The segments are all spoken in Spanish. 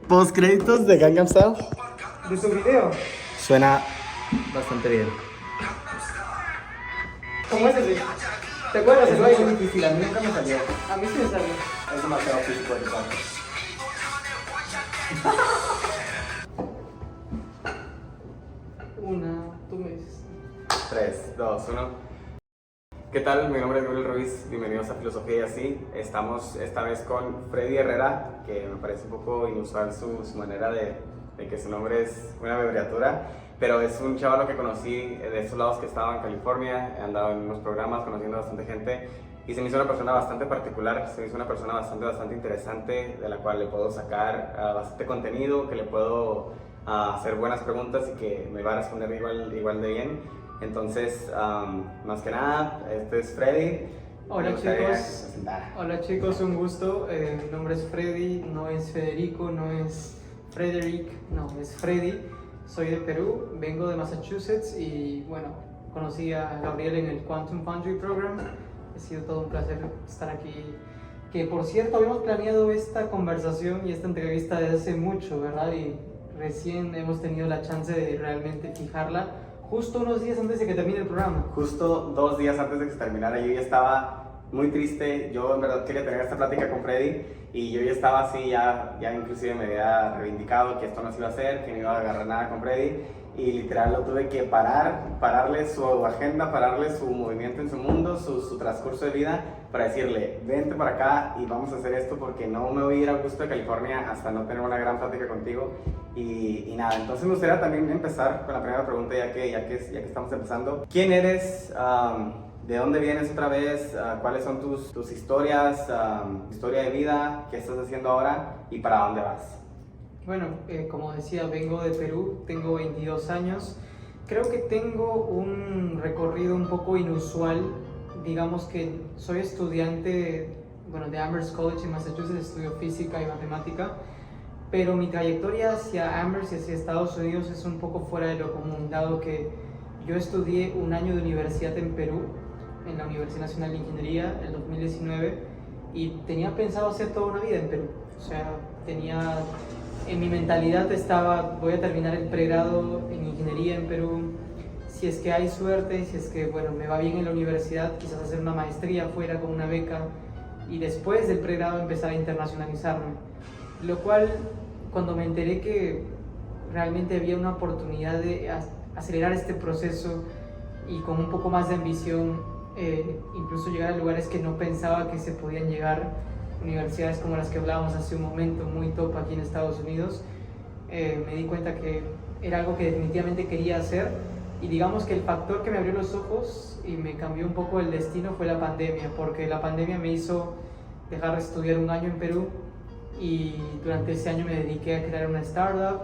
Postcréditos de Gangnam Style. De su video. Suena bastante bien. ¿Cómo es ese? ¿Te acuerdas? Es El muy baile? difícil, a mí nunca me salió. A mí sí me salió. Es demasiado físico de tanto. Tú me dices. 3, 2, 1. ¿Qué tal? Mi nombre es Gabriel Ruiz, bienvenidos a Filosofía y Así. Estamos esta vez con Freddy Herrera, que me parece un poco inusual su manera de que su nombre es una abreviatura, pero es un chavalo que conocí de estos lados que estaba en California, he andado en unos programas conociendo a bastante gente y se me hizo una persona bastante particular, se me hizo una persona bastante interesante, de la cual le puedo sacar bastante contenido, que le puedo hacer buenas preguntas y que me va a responder igual de bien. Entonces, más que nada, este es Freddy. Hola Me gustaría que chicos. se presentara. Hola chicos, un gusto. Mi nombre es Freddy, no es Federico, no es Frederick, no, es Freddy. Soy de Perú, vengo de Massachusetts y bueno, conocí a Gabriel en el Quantum Foundry Program. Ha sido todo un placer estar aquí. Que por cierto, habíamos planeado esta conversación y esta entrevista desde hace mucho, ¿verdad? Y recién hemos tenido la chance de realmente fijarla justo unos días antes de que termine el programa. Justo 2 días antes de que se terminara, yo ya estaba muy triste. Yo en verdad quería tener esta plática con Freddy y yo ya estaba así, ya inclusive me había reivindicado que esto no se iba a hacer, que no iba a agarrar nada con Freddy, y literal lo tuve que pararle su agenda, pararle su movimiento en su mundo, su transcurso de vida, para decirle, vente para acá y vamos a hacer esto porque no me voy a ir a gusto de California hasta no tener una gran plática contigo. Y nada, entonces me gustaría también empezar con la primera pregunta, ya que estamos empezando. ¿Quién eres? ¿De dónde vienes otra vez? ¿Cuáles son tus historias, historia de vida? ¿Qué estás haciendo ahora? ¿Y para dónde vas? Bueno, como decía, vengo de Perú, tengo 22 años. Creo que tengo un recorrido un poco inusual. Digamos que soy estudiante, bueno, de Amherst College en Massachusetts, estudio física y matemática, pero mi trayectoria hacia Amherst y hacia Estados Unidos es un poco fuera de lo común, dado que yo estudié un año de universidad en Perú, en la Universidad Nacional de Ingeniería, en 2019, y tenía pensado hacer toda una vida en Perú. O sea, en mi mentalidad estaba, voy a terminar el pregrado en ingeniería en Perú, si es que hay suerte, si es que, bueno, me va bien en la universidad, quizás hacer una maestría afuera con una beca, y después del pregrado empezar a internacionalizarme. Lo cual, cuando me enteré que realmente había una oportunidad de acelerar este proceso y con un poco más de ambición, incluso llegar a lugares que no pensaba que se podían llegar, universidades como las que hablábamos hace un momento, muy top aquí en Estados Unidos, me di cuenta que era algo que definitivamente quería hacer. Y digamos que el factor que me abrió los ojos y me cambió un poco el destino fue la pandemia, porque la pandemia me hizo dejar de estudiar un año en Perú y durante ese año me dediqué a crear una startup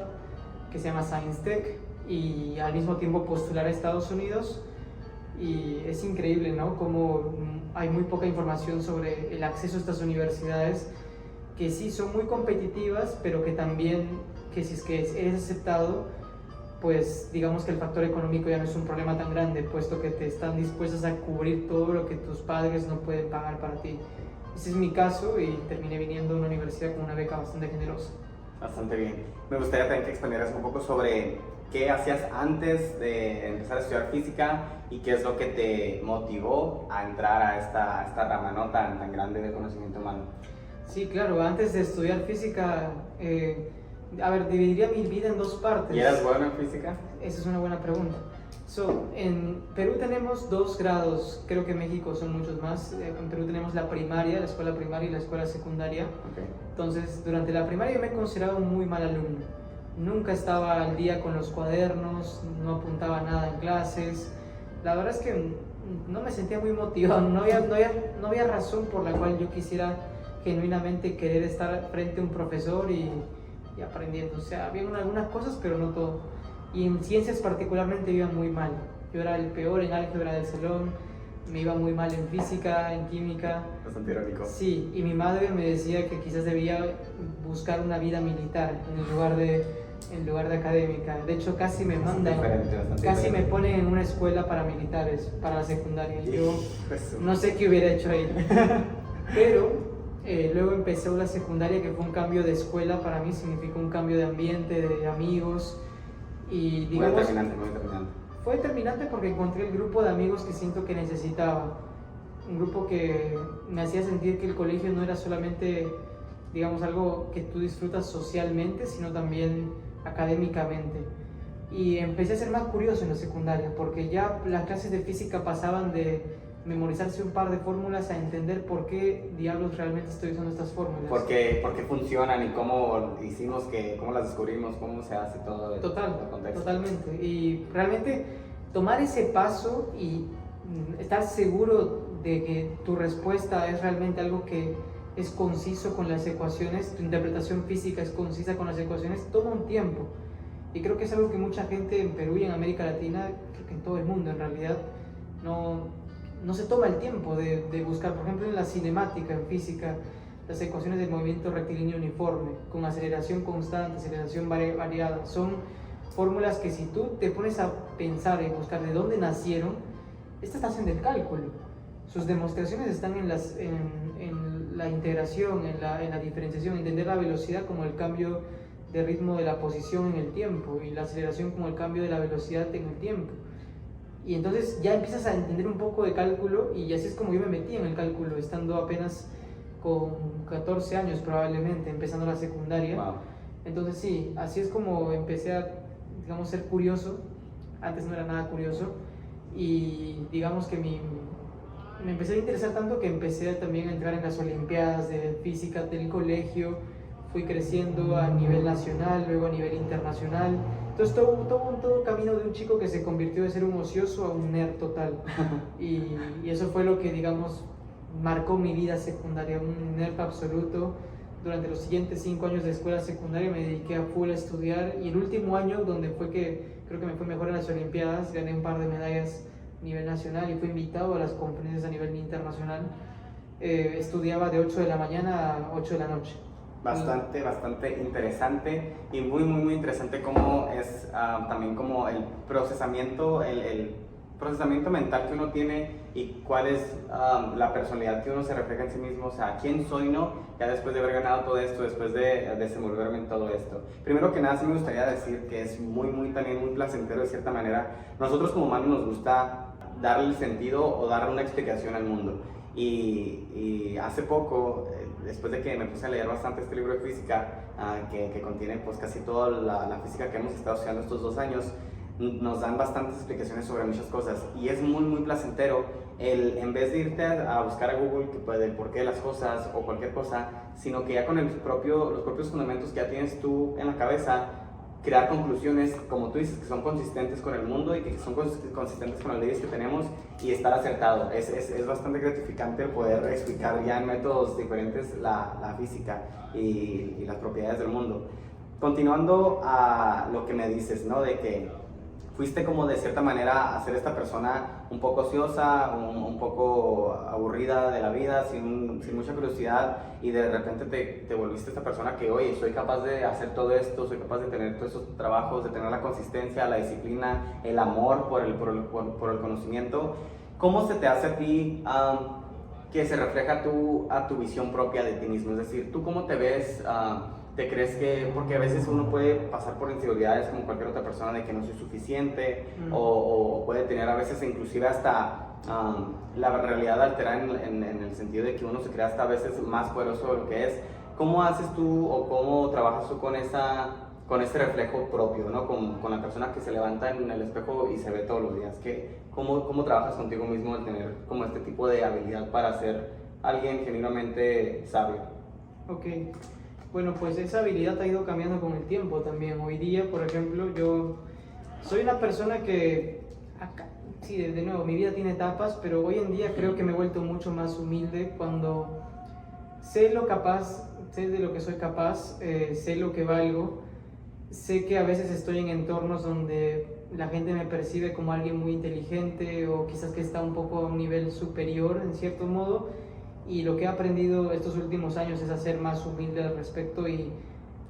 que se llama Science Tech y al mismo tiempo postular a Estados Unidos. Y es increíble, ¿no? Como hay muy poca información sobre el acceso a estas universidades, que sí son muy competitivas, pero que también, que si es que eres aceptado, pues digamos que el factor económico ya no es un problema tan grande, puesto que te están dispuestos a cubrir todo lo que tus padres no pueden pagar para ti. Ese es mi caso y terminé viniendo a una universidad con una beca bastante generosa. Bastante bien. Me gustaría también que expandieras un poco sobre qué hacías antes de empezar a estudiar física y qué es lo que te motivó a entrar a esta rama, ¿no?, tan grande del conocimiento humano. Sí, claro, antes de estudiar física, dividiría mi vida en dos partes. ¿Y eras bueno en física? Esa es una buena pregunta. En Perú tenemos 2 grados, creo que en México son muchos más. En Perú tenemos la primaria, la escuela primaria y la escuela secundaria. Okay. Entonces, durante la primaria yo me consideraba un muy mal alumno. Nunca estaba al día con los cuadernos, no apuntaba nada en clases. La verdad es que no me sentía muy motivado, no había razón por la cual yo quisiera genuinamente querer estar frente a un profesor y aprendiendo. O sea, había algunas cosas, pero no todo. Y en ciencias particularmente iba muy mal. Yo era el peor en álgebra del salón, me iba muy mal en física, en química. Bastante irónico. Sí, y mi madre me decía que quizás debía buscar una vida militar en lugar de académica. De hecho, casi me mandan, casi me ponen en una escuela para militares, para la secundaria. Yo no sé qué hubiera hecho ahí. Pero Luego empecé la secundaria, que fue un cambio de escuela para mí, significó un cambio de ambiente, de amigos. Y digamos, muy determinante. fue determinante porque encontré el grupo de amigos que siento que necesitaba. Un grupo que me hacía sentir que el colegio no era solamente, digamos, algo que tú disfrutas socialmente, sino también académicamente. Y empecé a ser más curioso en la secundaria, porque ya las clases de física pasaban de memorizarse un par de fórmulas a entender por qué diablos realmente estoy usando estas fórmulas. ¿Por qué funcionan y cómo hicimos cómo las descubrimos, cómo se hace todo el contexto? Totalmente. Y realmente tomar ese paso y estar seguro de que tu respuesta es realmente algo que es conciso con las ecuaciones, tu interpretación física es concisa con las ecuaciones, toma un tiempo. Y creo que es algo que mucha gente en Perú y en América Latina, creo que en todo el mundo en realidad, no se toma el tiempo de buscar. Por ejemplo, en la cinemática, en física, las ecuaciones del movimiento rectilíneo uniforme, con aceleración constante, aceleración variada, son fórmulas que si tú te pones a pensar y buscar de dónde nacieron, estas hacen del cálculo. Sus demostraciones están en la integración, en la diferenciación, entender la velocidad como el cambio de ritmo de la posición en el tiempo y la aceleración como el cambio de la velocidad en el tiempo. Y entonces ya empiezas a entender un poco de cálculo, y así es como yo me metí en el cálculo, estando apenas con 14 años probablemente, empezando la secundaria. Wow. Entonces sí, así es como empecé a, digamos, ser curioso. Antes no era nada curioso, y digamos que me empecé a interesar tanto que empecé también a entrar en las olimpiadas de física del colegio. Fui creciendo a nivel nacional, luego a nivel internacional. Entonces todo camino de un chico que se convirtió de ser un ocioso a un nerd total. Y eso fue lo que, digamos, marcó mi vida secundaria, un nerd absoluto. Durante los siguientes 5 años de escuela secundaria me dediqué a full a estudiar, y el último año, donde fue que creo que me fue mejor en las olimpiadas, gané un par de medallas a nivel nacional y fui invitado a las conferencias a nivel internacional. Estudiaba de 8 de la mañana a 8 de la noche. Bastante interesante, y muy interesante cómo es también como el procesamiento mental que uno tiene, y cuál es la personalidad que uno se refleja en sí mismo, o sea, quién soy, ¿no? Ya después de haber ganado todo esto, después de desenvolverme en todo esto. Primero que nada, sí me gustaría decir que es también muy placentero de cierta manera. Nosotros como humanos nos gusta darle el sentido o darle una explicación al mundo. Y hace poco, después de que me puse a leer bastante este libro de física, que contiene pues casi toda la física que hemos estado estudiando estos 2 años, nos dan bastantes explicaciones sobre muchas cosas, y es muy placentero en vez de irte a buscar a Google el porqué de las cosas o cualquier cosa, sino que ya con los propios fundamentos que ya tienes tú en la cabeza, crear conclusiones, como tú dices, que son consistentes con el mundo y que son consistentes con las leyes que tenemos, y estar acertado. Es bastante gratificante poder explicar ya en métodos diferentes la física y las propiedades del mundo. Continuando a lo que me dices, ¿no? De que fuiste como de cierta manera a ser esta persona un poco ociosa, un poco aburrida de la vida, sin mucha curiosidad, y de repente te volviste esta persona que, oye, soy capaz de hacer todo esto, soy capaz de tener todos esos trabajos, de tener la consistencia, la disciplina, el amor por el conocimiento. ¿Cómo se te hace a ti que se refleja a tu visión propia de ti mismo? Es decir, ¿tú cómo te ves? ¿Te crees que, porque a veces uno puede pasar por inseguridades como cualquier otra persona, de que no soy suficiente, o puede tener a veces inclusive hasta la realidad alterada en el sentido de que uno se cree hasta a veces más poderoso de lo que es? ¿Cómo haces tú o cómo trabajas tú con este reflejo propio, ¿no? Con la persona que se levanta en el espejo y se ve todos los días? ¿Cómo trabajas contigo mismo el tener como este tipo de habilidad para ser alguien genuinamente sabio? Ok. Bueno, pues esa habilidad ha ido cambiando con el tiempo también. Hoy día, por ejemplo, yo soy una persona que, sí, de nuevo, mi vida tiene etapas, pero hoy en día creo que me he vuelto mucho más humilde cuando sé de lo que soy capaz, sé lo que valgo, sé que a veces estoy en entornos donde la gente me percibe como alguien muy inteligente, o quizás que está un poco a un nivel superior en cierto modo. Y lo que he aprendido estos últimos años es a ser más humilde al respecto, y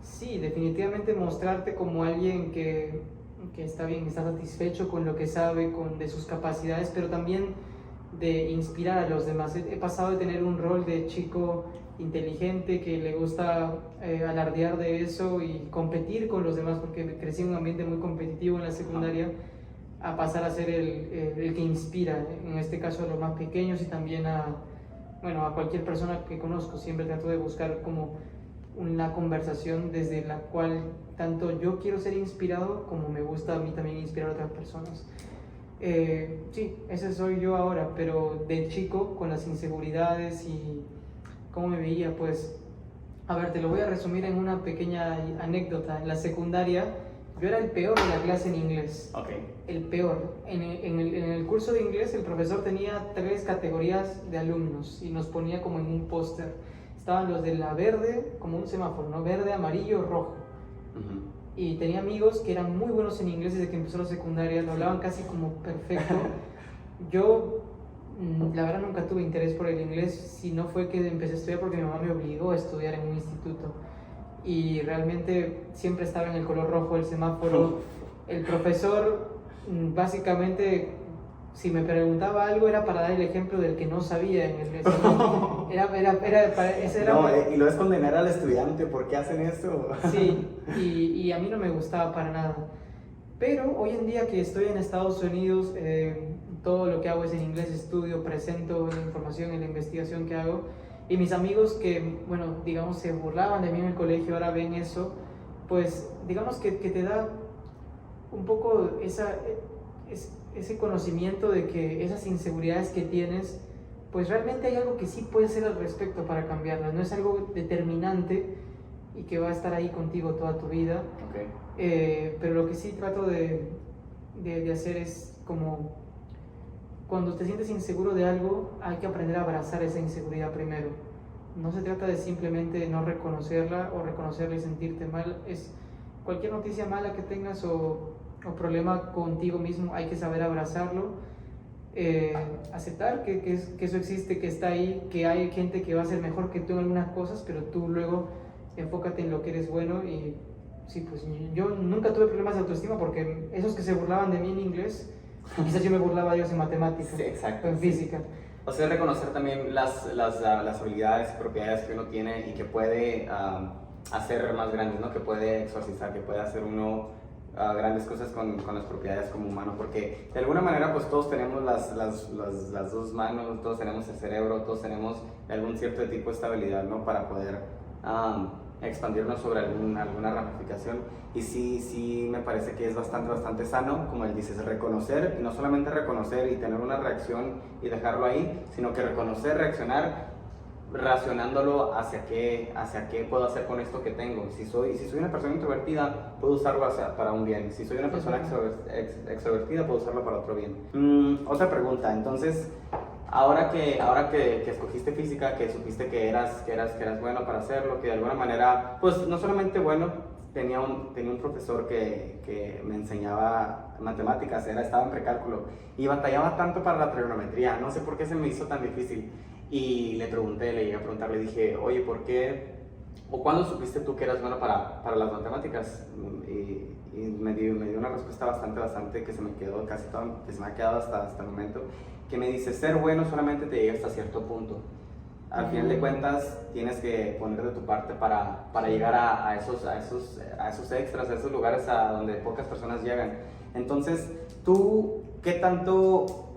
sí, definitivamente mostrarte como alguien que está bien, está satisfecho con lo que sabe, de sus capacidades, pero también de inspirar a los demás. He pasado de tener un rol de chico inteligente, que le gusta alardear de eso y competir con los demás, porque crecí en un ambiente muy competitivo en la secundaria, a pasar a ser el que inspira, en este caso a los más pequeños y también bueno, a cualquier persona que conozco. Siempre trato de buscar como una conversación desde la cual tanto yo quiero ser inspirado como me gusta a mí también inspirar a otras personas. Sí, ese soy yo ahora, pero de chico, con las inseguridades y cómo me veía, pues, a ver, te lo voy a resumir en una pequeña anécdota. En la secundaria, yo era el peor de la clase en inglés. Okay. El peor. En el curso de inglés, el profesor tenía 3 categorías de alumnos y nos ponía como en un póster. Estaban los de la verde, como un semáforo, ¿no? Verde, amarillo, rojo. Y tenía amigos que eran muy buenos en inglés desde que empezó la secundaria, lo hablaban casi como perfecto. Yo, la verdad, nunca tuve interés por el inglés, si no fue que empecé a estudiar porque mi mamá me obligó a estudiar en un instituto. Y realmente siempre estaba en el color rojo el semáforo. El profesor, básicamente, si me preguntaba algo era para dar el ejemplo del que no sabía en el No, y lo es condenar al estudiante, ¿por qué hacen eso? Sí, y a mí no me gustaba para nada. Pero hoy en día que estoy en Estados Unidos, todo lo que hago es en inglés, estudio, presento la información en la investigación que hago. Y mis amigos que, bueno, digamos, se burlaban de mí en el colegio, ahora ven eso, pues digamos que te da un poco ese conocimiento de que esas inseguridades que tienes, pues realmente hay algo que sí puedes hacer al respecto para cambiarlas. No es algo determinante y que va a estar ahí contigo toda tu vida. Okay. Pero lo que sí trato de hacer es como, cuando te sientes inseguro de algo, hay que aprender a abrazar esa inseguridad primero. No se trata de simplemente no reconocerla o reconocerla y sentirte mal. Es cualquier noticia mala que tengas o problema contigo mismo, hay que saber abrazarlo, aceptar que eso existe, que está ahí, que hay gente que va a ser mejor que tú en algunas cosas, pero tú luego enfócate en lo que eres bueno. Y sí, pues yo nunca tuve problemas de autoestima porque esos que se burlaban de mí en inglés, quizás yo me burlaba de ellos en matemáticas, sí, exacto, o en física. O sea, reconocer también las habilidades y propiedades que uno tiene y que puede hacer más grandes, ¿no? Que puede exorcizar, que puede hacer uno grandes cosas con las propiedades como humano, porque de alguna manera pues todos tenemos las 2 manos, todos tenemos el cerebro, todos tenemos algún cierto tipo de estabilidad, ¿no? Para poder expandirnos sobre alguna ramificación. Y sí me parece que es bastante sano, como él dice, reconocer, y no solamente reconocer y tener una reacción y dejarlo ahí, sino que reconocer, reaccionar, racionándolo hacia qué puedo hacer con esto que tengo. Si soy una persona introvertida, puedo usarlo para un bien. Si soy una persona extrovertida, puedo usarlo para otro bien. Otra pregunta, entonces, ahora que escogiste física, que supiste que eras bueno para hacerlo, que de alguna manera, pues no solamente bueno, tenía un profesor que me enseñaba matemáticas, estaba en precálculo y batallaba tanto para la trigonometría, no sé por qué se me hizo tan difícil. Y le llegué a preguntar, le dije, oye, ¿por qué? ¿O cuándo supiste tú que eras bueno para las matemáticas? Y me dio una respuesta bastante que se me quedó que se me ha quedado hasta el momento, que me dice, ser bueno solamente te llega hasta cierto punto. Al final de cuentas, tienes que poner de tu parte para llegar a esos extras, a esos lugares a donde pocas personas llegan. Entonces, ¿tú qué tanto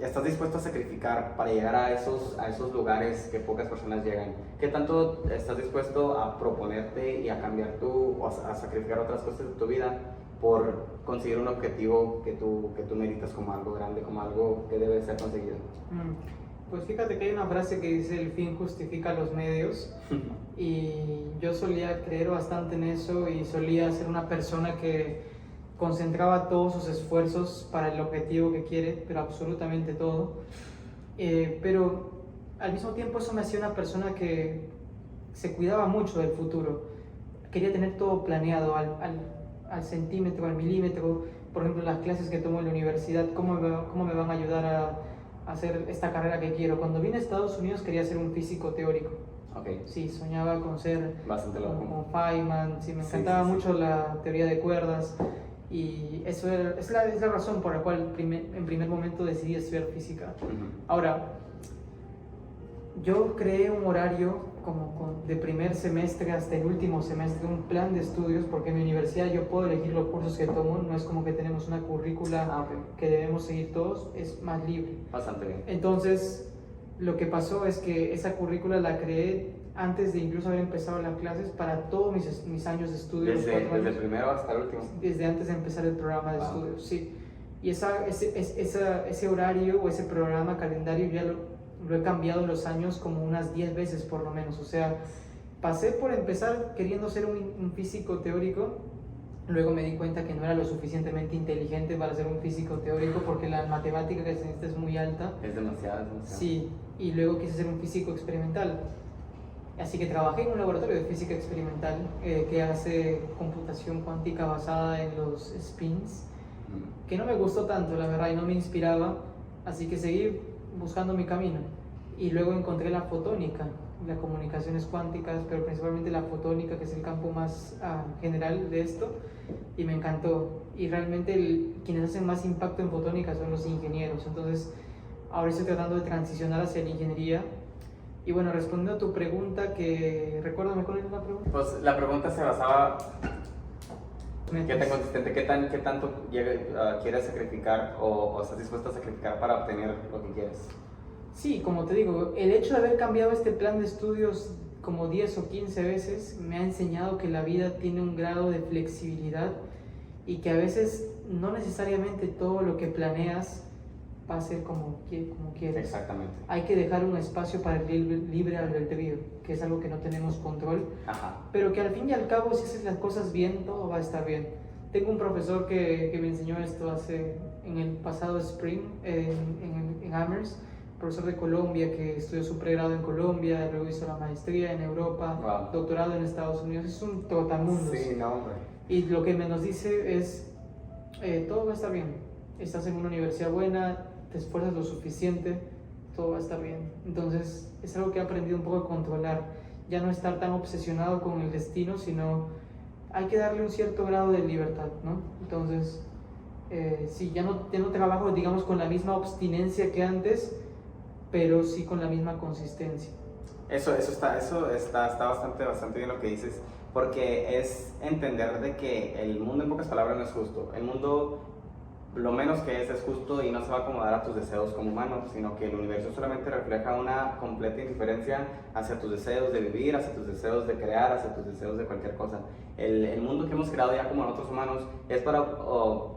estás dispuesto a sacrificar para llegar a esos lugares que pocas personas llegan? ¿Qué tanto estás dispuesto a proponerte y a cambiar o a sacrificar otras cosas de tu vida por conseguir un objetivo que tú meritas como algo grande, como algo que debe ser conseguido? Pues fíjate que hay una frase que dice: el fin justifica los medios. Y yo solía creer bastante en eso y solía ser una persona que concentraba todos sus esfuerzos para el objetivo que quiere, pero absolutamente todo. Pero al mismo tiempo eso me hacía una persona que se cuidaba mucho del futuro. Quería tener todo planeado al centímetro, al milímetro. Por ejemplo, las clases que tomo en la universidad, cómo me van a ayudar a hacer esta carrera que quiero. Cuando vine a Estados Unidos quería ser un físico teórico. Okay. Sí, soñaba con ser como Feynman. Sí, me encantaba mucho la teoría de cuerdas. Y eso es la razón por la cual en primer momento decidí estudiar física. Uh-huh. Ahora, Yo creé un horario de primer semestre hasta el último semestre, un plan de estudios, porque en mi universidad yo puedo elegir los cursos que tomo, no es como que tenemos una currícula que debemos seguir todos, es más libre. Bastante bien. Entonces, lo que pasó es que esa currícula la creé antes de incluso haber empezado las clases para todos mis años de estudio. Desde el primero hasta el último. Desde antes de empezar el programa de estudios, sí. Y ese horario o ese programa, calendario, ya lo he cambiado en los años como unas 10 veces por lo menos. O sea, pasé por empezar queriendo ser un físico teórico, luego me di cuenta que no era lo suficientemente inteligente para ser un físico teórico porque la matemática que se necesita es muy alta. Es demasiado. Sí, y luego quise ser un físico experimental. Así que trabajé en un laboratorio de física experimental que hace computación cuántica basada en los spins, que no me gustó tanto, la verdad, y no me inspiraba, así que seguí buscando mi camino. Y luego encontré la fotónica, las comunicaciones cuánticas, pero principalmente la fotónica, que es el campo más general de esto, y me encantó. Y realmente quienes hacen más impacto en fotónica son los ingenieros. Entonces, ahora estoy tratando de transicionar hacia la ingeniería. Y bueno, respondiendo a tu pregunta, recuérdame cuál es la pregunta. Pues la pregunta se basaba, ¿qué tan consistente, qué tanto quieres sacrificar o estás dispuesto a sacrificar para obtener lo que quieres? Sí, como te digo, el hecho de haber cambiado este plan de estudios como 10 o 15 veces me ha enseñado que la vida tiene un grado de flexibilidad y que a veces no necesariamente todo lo que planeas va a ser como quieres. Exactamente. Hay que dejar un espacio para el libre albedrío, que es algo que no tenemos control. Ajá. Pero que al fin y al cabo, si haces las cosas bien, todo va a estar bien. Tengo un profesor que me enseñó esto en el pasado spring en Amherst, profesor de Colombia que estudió su pregrado en Colombia, luego hizo la maestría en Europa, Wow. Doctorado en Estados Unidos. Es un trotamundos. Sí, no, hombre. Y lo que nos dice es, todo va a estar bien. Estás en una universidad buena, te esfuerzas lo suficiente, todo va a estar bien. Entonces es algo que he aprendido un poco a controlar, ya no estar tan obsesionado con el destino, sino hay que darle un cierto grado de libertad, ¿no? Entonces, sí, ya no trabajo, digamos, con la misma abstinencia que antes, pero sí con la misma consistencia. Eso está bastante bien lo que dices, porque es entender de que el mundo, en pocas palabras, no es justo. El mundo, lo menos que es justo y no se va a acomodar a tus deseos como humano, sino que el universo solamente refleja una completa indiferencia hacia tus deseos de vivir, hacia tus deseos de crear, hacia tus deseos de cualquier cosa. El mundo que hemos creado ya como nosotros humanos es para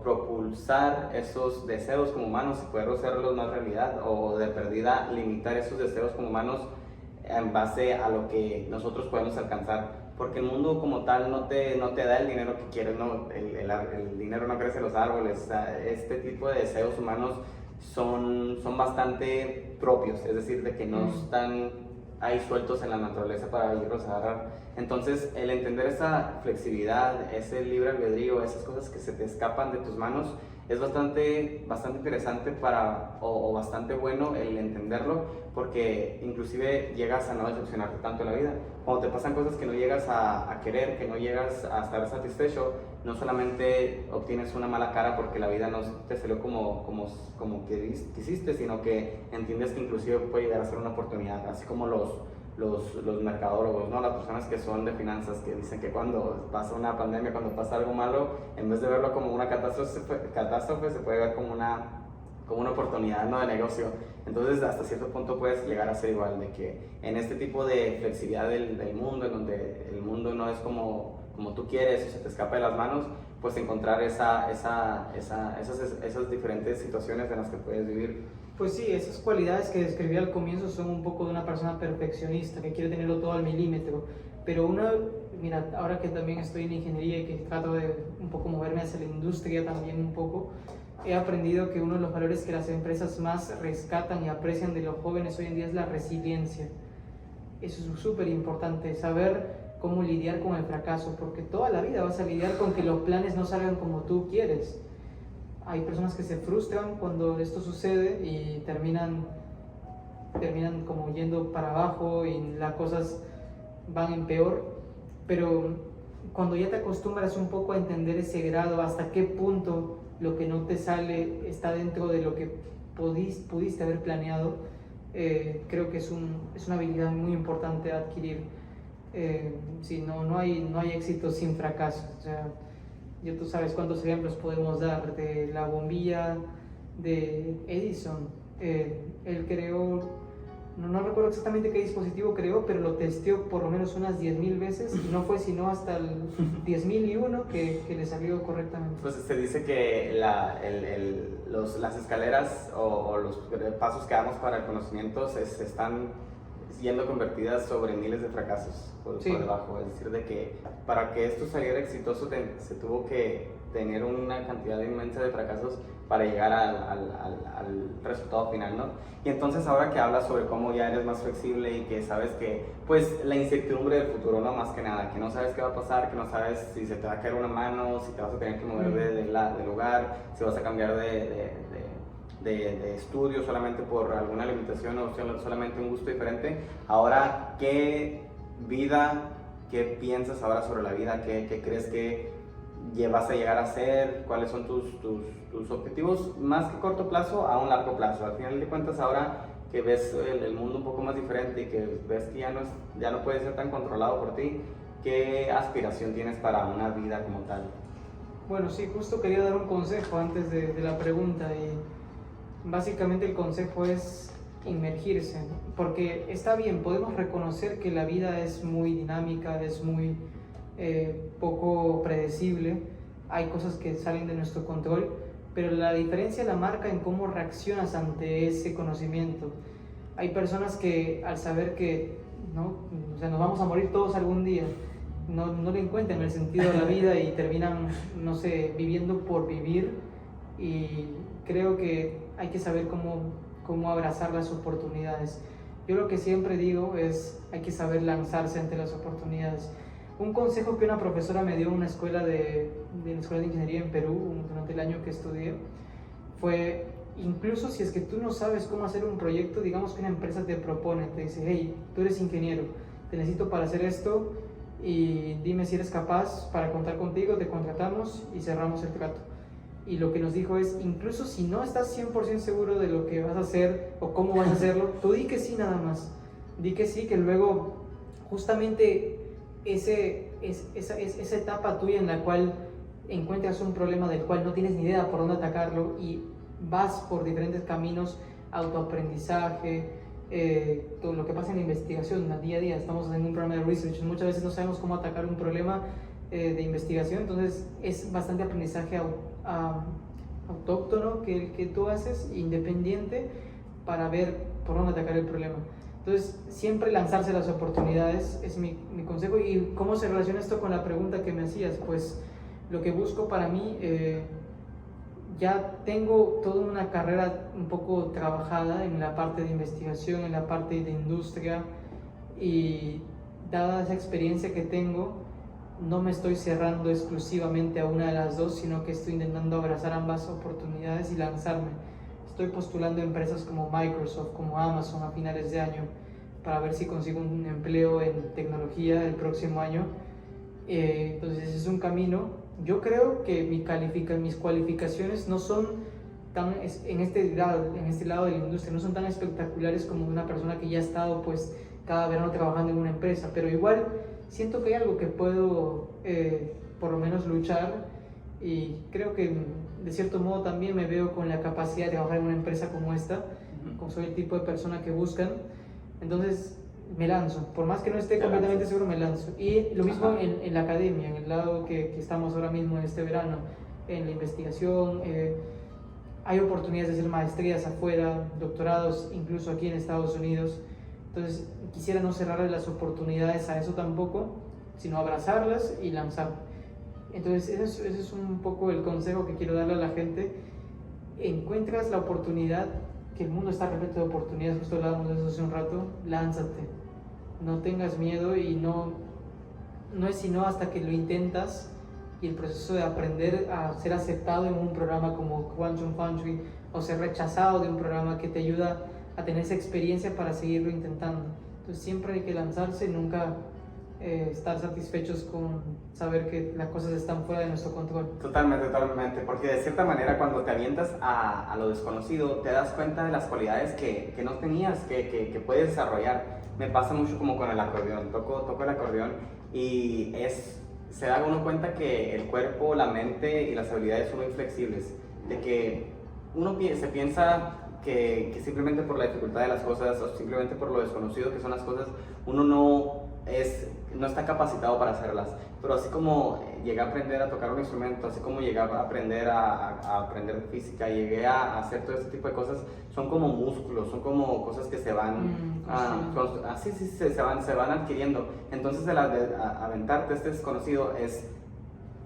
propulsar esos deseos como humanos y poder hacerlos más realidad, o de perdida limitar esos deseos como humanos en base a lo que nosotros podemos alcanzar. Porque el mundo como tal no te da el dinero que quieres, ¿no? El dinero no crece en los árboles. O sea, este tipo de deseos humanos son bastante propios, es decir, de que no están ahí sueltos en la naturaleza para irlos a agarrar. Entonces, el entender esa flexibilidad, ese libre albedrío, esas cosas que se te escapan de tus manos, es bastante interesante o bastante bueno el entenderlo, porque inclusive llegas a no decepcionarte tanto en la vida. Cuando te pasan cosas que no llegas a querer, que no llegas a estar satisfecho, no solamente obtienes una mala cara porque la vida no te salió como quisiste, sino que entiendes que inclusive puede llegar a ser una oportunidad, así como los mercadólogos, ¿no? Las personas que son de finanzas, que dicen que cuando pasa una pandemia, cuando pasa algo malo, en vez de verlo como una catástrofe se puede ver como una oportunidad, ¿no? De negocio. Entonces, hasta cierto punto puedes llegar a ser igual, de que en este tipo de flexibilidad del mundo, en donde el mundo no es como tú quieres o se te escapa de las manos, pues encontrar esas diferentes situaciones en las que puedes vivir. Pues sí, esas cualidades que describí al comienzo son un poco de una persona perfeccionista que quiere tenerlo todo al milímetro, pero mira, ahora que también estoy en ingeniería y que trato de un poco moverme hacia la industria también un poco, he aprendido que uno de los valores que las empresas más rescatan y aprecian de los jóvenes hoy en día es la resiliencia. Eso es súper importante, saber cómo lidiar con el fracaso, porque toda la vida vas a lidiar con que los planes no salgan como tú quieres. Hay personas que se frustran cuando esto sucede y terminan como yendo para abajo y las cosas van en peor, pero cuando ya te acostumbras un poco a entender ese grado, hasta qué punto lo que no te sale está dentro de lo que pudiste haber planeado, creo que es una habilidad muy importante a adquirir. Si no hay éxito sin fracaso. O sea, tú sabes cuántos ejemplos podemos dar de la bombilla de Edison. Él creó, no recuerdo exactamente qué dispositivo creó, pero lo testeó por lo menos unas 10.000 veces y no fue sino hasta el 10.001 que le salió correctamente. Pues se dice que las escaleras o los pasos que damos para el conocimiento se están siendo convertidas sobre miles de fracasos por debajo. Es decir, de que para que esto saliera exitoso se tuvo que tener una cantidad inmensa de fracasos para llegar al resultado final, ¿no? Y entonces ahora que hablas sobre cómo ya eres más flexible y que sabes que, pues, la incertidumbre del futuro, ¿no? Más que nada, que no sabes qué va a pasar, que no sabes si se te va a caer una mano, si te vas a tener que mover del lugar, si vas a cambiar de estudio solamente por alguna limitación o solamente un gusto diferente. Ahora, ¿qué piensas ahora sobre la vida? ¿Qué crees que vas a llegar a ser? ¿Cuáles son tus objetivos más que corto plazo a un largo plazo? Al final de cuentas, ahora que ves el mundo un poco más diferente y que ves que ya no puede ser tan controlado por ti, ¿qué aspiración tienes para una vida como tal? Bueno, sí, justo quería dar un consejo antes de la pregunta, y básicamente el consejo es inmergirse, porque está bien, podemos reconocer que la vida es muy dinámica, es muy poco predecible, hay cosas que salen de nuestro control, pero la diferencia la marca en cómo reaccionas ante ese conocimiento. Hay personas que al saber que o sea, nos vamos a morir todos algún día, no le encuentran el sentido de la vida y terminan, no sé, viviendo por vivir, y creo que hay que saber cómo abrazar las oportunidades. Yo lo que siempre digo es, hay que saber lanzarse ante las oportunidades. Un consejo que una profesora me dio en una escuela de ingeniería en Perú, durante el año que estudié, fue, incluso si es que tú no sabes cómo hacer un proyecto, digamos que una empresa te propone, te dice, hey, tú eres ingeniero, te necesito para hacer esto y dime si eres capaz para contar contigo, te contratamos y cerramos el trato. Y lo que nos dijo es, incluso si no estás 100% seguro de lo que vas a hacer o cómo vas a hacerlo, tú di que sí nada más. Di que sí, que luego justamente esa etapa tuya en la cual encuentras un problema del cual no tienes ni idea por dónde atacarlo y vas por diferentes caminos, autoaprendizaje, todo lo que pasa en la investigación, día a día estamos en un programa de research, muchas veces no sabemos cómo atacar un problema de investigación, entonces es bastante aprendizaje autóctono que tú haces, independiente, para ver por dónde atacar el problema. Entonces, siempre lanzarse las oportunidades es mi consejo. ¿Y cómo se relaciona esto con la pregunta que me hacías? Pues lo que busco para mí, ya tengo toda una carrera un poco trabajada en la parte de investigación, en la parte de industria, y dada esa experiencia que tengo, no me estoy cerrando exclusivamente a una de las dos, sino que estoy intentando abrazar ambas oportunidades y lanzarme. Estoy postulando a empresas como Microsoft, como Amazon a finales de año, para ver si consigo un empleo en tecnología el próximo año. Entonces es un camino. Yo creo que mis cualificaciones no son tan, en este lado de la industria, no son tan espectaculares como una persona que ya ha estado pues cada verano trabajando en una empresa, pero igual siento que hay algo que puedo por lo menos luchar, y creo que de cierto modo también me veo con la capacidad de trabajar en una empresa como esta, como soy el tipo de persona que buscan. Entonces me lanzo, por más que no esté completamente seguro, me lanzo. Y lo mismo en la academia, en el lado que estamos ahora mismo en este verano, en la investigación. Hay oportunidades de hacer maestrías afuera, doctorados, incluso aquí en Estados Unidos. Entonces quisiera no cerrar las oportunidades a eso tampoco, sino abrazarlas y lanzar. Entonces ese es un poco el consejo que quiero darle a la gente. Encuentras la oportunidad, que el mundo está repleto de oportunidades, justo hablábamos de eso hace un rato, lánzate, no tengas miedo, y no es sino hasta que lo intentas, y el proceso de aprender a ser aceptado en un programa como Quantum Foundry, o ser rechazado de un programa, que te ayuda a tener esa experiencia para seguirlo intentando. Entonces siempre hay que lanzarse, nunca estar satisfechos con saber que las cosas están fuera de nuestro control. Totalmente, totalmente, porque de cierta manera cuando te avientas a lo desconocido te das cuenta de las cualidades que no tenías, que puedes desarrollar. Me pasa mucho como con el acordeón, toco el acordeón y se da uno cuenta que el cuerpo, la mente y las habilidades son muy flexibles, de que uno se piensa que simplemente por la dificultad de las cosas o simplemente por lo desconocido que son las cosas, uno no está capacitado para hacerlas. Pero así como llegué a aprender a tocar un instrumento, así como llegué a aprender a aprender física, llegué a hacer todo este tipo de cosas, son como músculos, son como cosas que se van, se van adquiriendo. Entonces el aventarte este desconocido es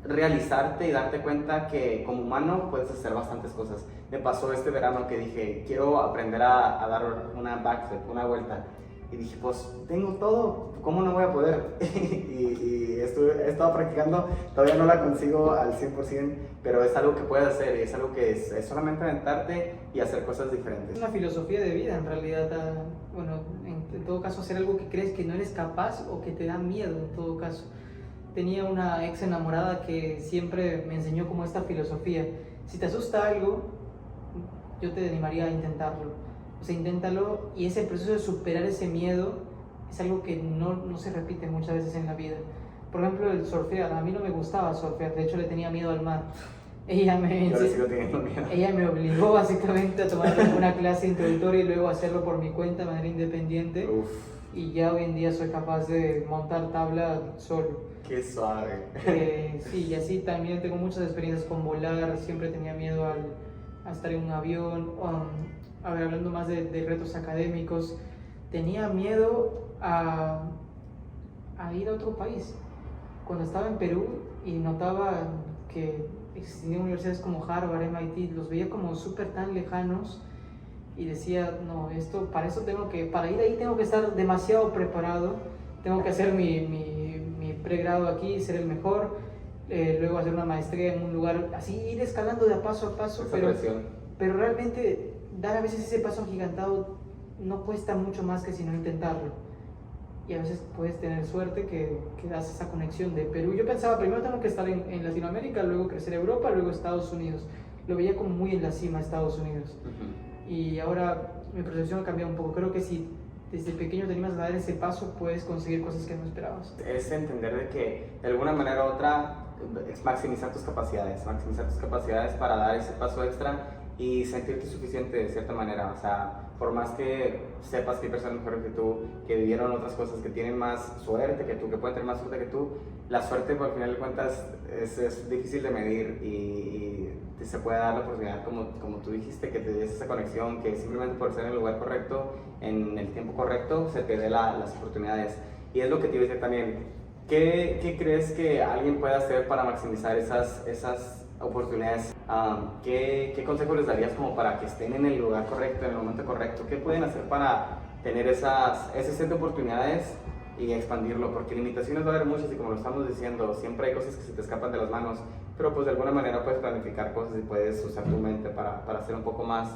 realizarte y darte cuenta que como humano puedes hacer bastantes cosas. Me pasó este verano que dije, quiero aprender a dar una backflip, una vuelta. Y dije, pues tengo todo, ¿cómo no voy a poder? y he estado practicando, todavía no la consigo al 100%, pero es algo que puedes hacer, es algo que es solamente aventarte y hacer cosas diferentes. Es una filosofía de vida en realidad, bueno, en todo caso hacer algo que crees que no eres capaz o que te da miedo en todo caso. Tenía una ex enamorada que siempre me enseñó como esta filosofía, si te asusta algo, yo te animaría a intentarlo. O sea, inténtalo y ese proceso de superar ese miedo es algo que no se repite muchas veces en la vida. Por ejemplo, el surfear. A mí no me gustaba surfear, de hecho le tenía miedo al mar. Ella me obligó básicamente a tomar una clase introductoria y luego hacerlo por mi cuenta de manera independiente. Uf. Y ya hoy en día soy capaz de montar tabla solo. Qué suave. Sí, y así también tengo muchas experiencias con volar, siempre tenía miedo a estar en un avión. A ver, hablando más de retos académicos, tenía miedo a ir a otro país. Cuando estaba en Perú y notaba que existían universidades como Harvard, MIT, los veía como súper tan lejanos y decía, no, para ir ahí tengo que estar demasiado preparado, tengo que hacer mi pregrado aquí, ser el mejor, luego hacer una maestría en un lugar, así ir escalando de paso a paso, pero realmente dar a veces ese paso agigantado no cuesta mucho más que si no intentarlo. Y a veces puedes tener suerte que das esa conexión de Perú. Yo pensaba, primero tengo que estar en Latinoamérica, luego crecer Europa, luego Estados Unidos. Lo veía como muy en la cima Estados Unidos. Y ahora mi percepción ha cambiado un poco. Creo que si desde pequeño te animas a dar ese paso, puedes conseguir cosas que no esperabas. Es entender de que de alguna manera u otra es maximizar tus capacidades para dar ese paso extra y sentirte suficiente de cierta manera. O sea, por más que sepas que hay personas mejores que tú, que vivieron otras cosas, que tienen más suerte que tú, que pueden tener más suerte que tú, la suerte, por al final de cuentas, es difícil de medir y se puede dar la oportunidad, como tú dijiste, que te des esa conexión, que simplemente por ser en el lugar correcto, en el tiempo correcto, se te dé las oportunidades. Y es lo que te iba a decir también. ¿Qué crees que alguien puede hacer para maximizar esas oportunidades? ¿Qué consejos les darías como para que estén en el lugar correcto, en el momento correcto? ¿Qué pueden hacer para tener ese set de oportunidades y expandirlo? Porque limitaciones va a haber muchas y como lo estamos diciendo, siempre hay cosas que se te escapan de las manos, pero pues de alguna manera puedes planificar cosas y puedes usar tu mente para ser un poco más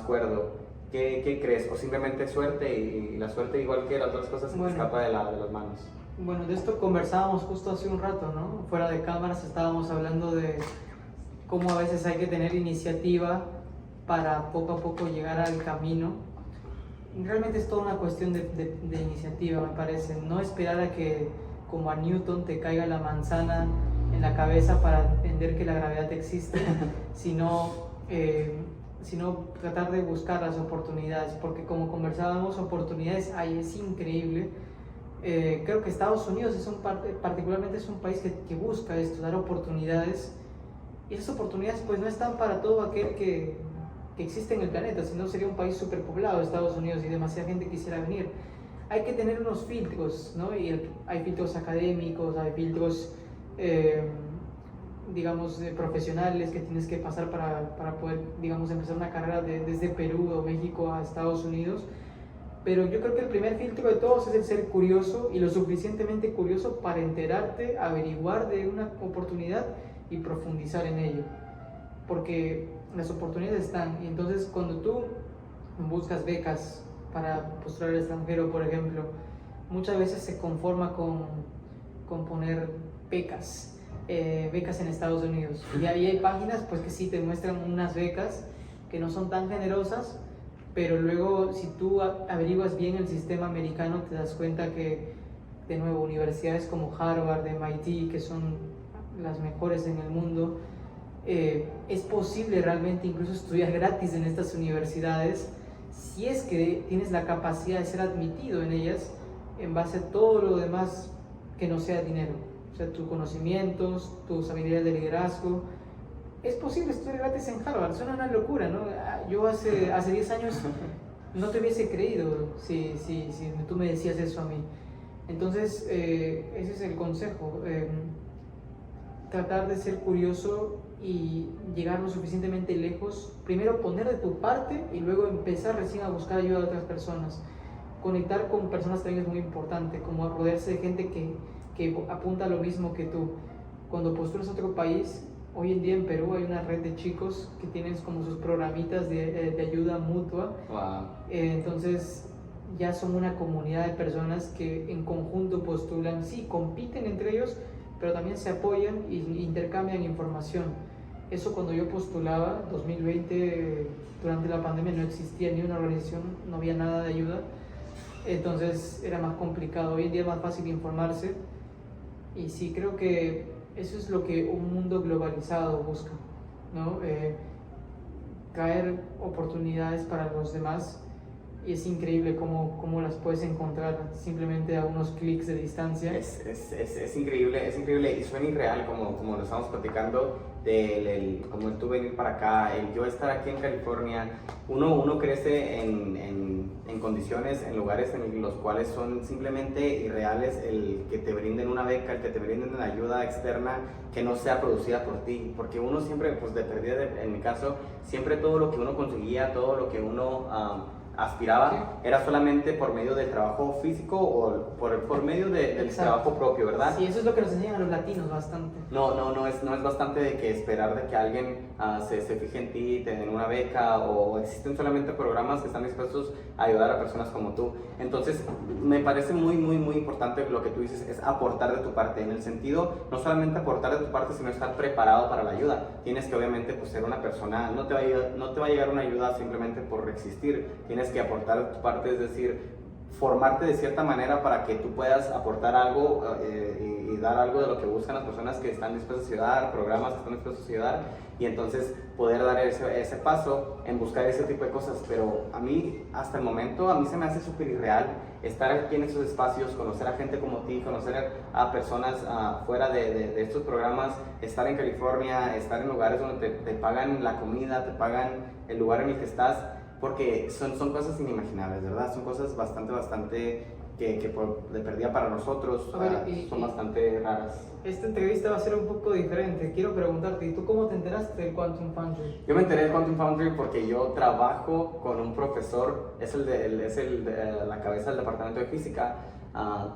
cuerdo. ¿Qué crees? ¿O simplemente suerte y la suerte, igual que las otras cosas, se te escapa de las manos? Bueno, de esto conversábamos justo hace un rato, ¿no? Fuera de cámaras estábamos hablando de cómo a veces hay que tener iniciativa para poco a poco llegar al camino. Realmente es toda una cuestión de iniciativa, me parece. No esperar a que, como a Newton, te caiga la manzana en la cabeza para entender que la gravedad existe, sino tratar de buscar las oportunidades, porque como conversábamos, oportunidades hay, es increíble. Creo que Estados Unidos particularmente es un país que busca esto, dar oportunidades, y esas oportunidades pues no están para todo aquel que existe en el planeta, sino sería un país superpoblado Estados Unidos y demasiada gente quisiera venir. Hay que tener unos filtros, ¿no? Y hay filtros académicos, hay filtros digamos profesionales que tienes que pasar para poder, digamos, empezar una carrera desde Perú o México a Estados Unidos. Pero yo creo que el primer filtro de todos es el ser curioso y lo suficientemente curioso para enterarte, averiguar de una oportunidad y profundizar en ello. Porque las oportunidades están, y entonces cuando tú buscas becas para postular al extranjero, por ejemplo, muchas veces se conforma con con poner becas, becas en Estados Unidos. Y ahí hay páginas pues que sí te muestran unas becas que no son tan generosas, pero luego si tú averiguas bien el sistema americano te das cuenta que, de nuevo, universidades como Harvard, MIT, que son las mejores en el mundo, es posible realmente incluso estudiar gratis en estas universidades si es que tienes la capacidad de ser admitido en ellas en base a todo lo demás que no sea dinero, o sea, tus conocimientos, tus habilidades de liderazgo. Es posible estudiar gratis en Harvard, suena una locura, ¿no? Yo hace 10 años no te hubiese creído si tú me decías eso a mí. Entonces, ese es el consejo, tratar de ser curioso y llegar lo suficientemente lejos, primero poner de tu parte y luego empezar recién a buscar ayuda de otras personas. Conectar con personas también es muy importante, como rodearse de gente que apunta a lo mismo que tú. Cuando postulas a otro país, hoy en día en Perú hay una red de chicos que tienen como sus programitas de ayuda mutua. Wow. Entonces ya son una comunidad de personas que en conjunto postulan, sí, compiten entre ellos, pero también se apoyan e intercambian información. Eso cuando yo postulaba, 2020, durante la pandemia no existía ni una organización, no había nada de ayuda, entonces era más complicado. Hoy en día es más fácil informarse y sí, creo que eso es lo que un mundo globalizado busca, ¿no? Traer oportunidades para los demás, y es increíble cómo las puedes encontrar simplemente a unos clics de distancia. Es increíble y suena irreal como lo estamos platicando, como el tú venir para acá, el yo estar aquí en California. Uno crece en condiciones, en lugares en los cuales son simplemente irreales, el que te brinden una beca, el que te brinden una ayuda externa que no sea producida por ti, porque uno siempre, pues de perdida, en mi caso, siempre todo lo que uno conseguía, todo lo que uno aspiraba, sí, era solamente por medio del trabajo físico o por medio del trabajo propio, ¿verdad? Sí, eso es lo que nos enseñan a los latinos bastante. No es bastante de que esperar de que alguien se fije en ti, te den una beca, o existen solamente programas que están dispuestos a ayudar a personas como tú. Entonces, me parece muy importante lo que tú dices, es aportar de tu parte, en el sentido, no solamente aportar de tu parte, sino estar preparado para la ayuda. Tienes que obviamente pues ser una persona, no te va a llegar una ayuda simplemente por existir, tienes que aportar de tu parte, es decir, formarte de cierta manera para que tú puedas aportar algo y dar algo de lo que buscan las personas que están dispuestas a ayudar, programas que están dispuestos a ayudar, y entonces poder dar ese paso en buscar ese tipo de cosas. Pero a mí, hasta el momento, a mí se me hace súper irreal estar aquí en esos espacios, conocer a gente como ti, conocer a personas fuera de estos programas, estar en California, estar en lugares donde te pagan la comida, te pagan el lugar en el que estás, porque son cosas inimaginables, ¿verdad? Son cosas bastante que de perdida para nosotros son bastante raras. Esta entrevista va a ser un poco diferente. Quiero preguntarte, ¿y tú cómo te enteraste del Quantum Foundry? Yo me enteré del Quantum Foundry porque yo trabajo con un profesor, es la cabeza del departamento de física.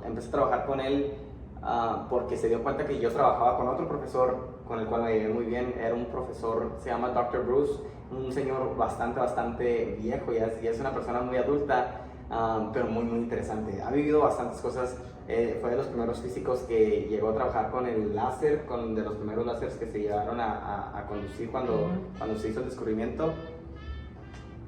Empecé a trabajar con él porque se dio cuenta que yo trabajaba con otro profesor con el cual me llevé muy bien. Era un profesor, se llama Dr. Bruce, un señor bastante viejo, ya es una persona muy adulta, pero muy interesante. Ha vivido bastantes cosas. Fue de los primeros físicos que llegó a trabajar con el láser, de los primeros láseres que se llegaron a conducir cuando se hizo el descubrimiento.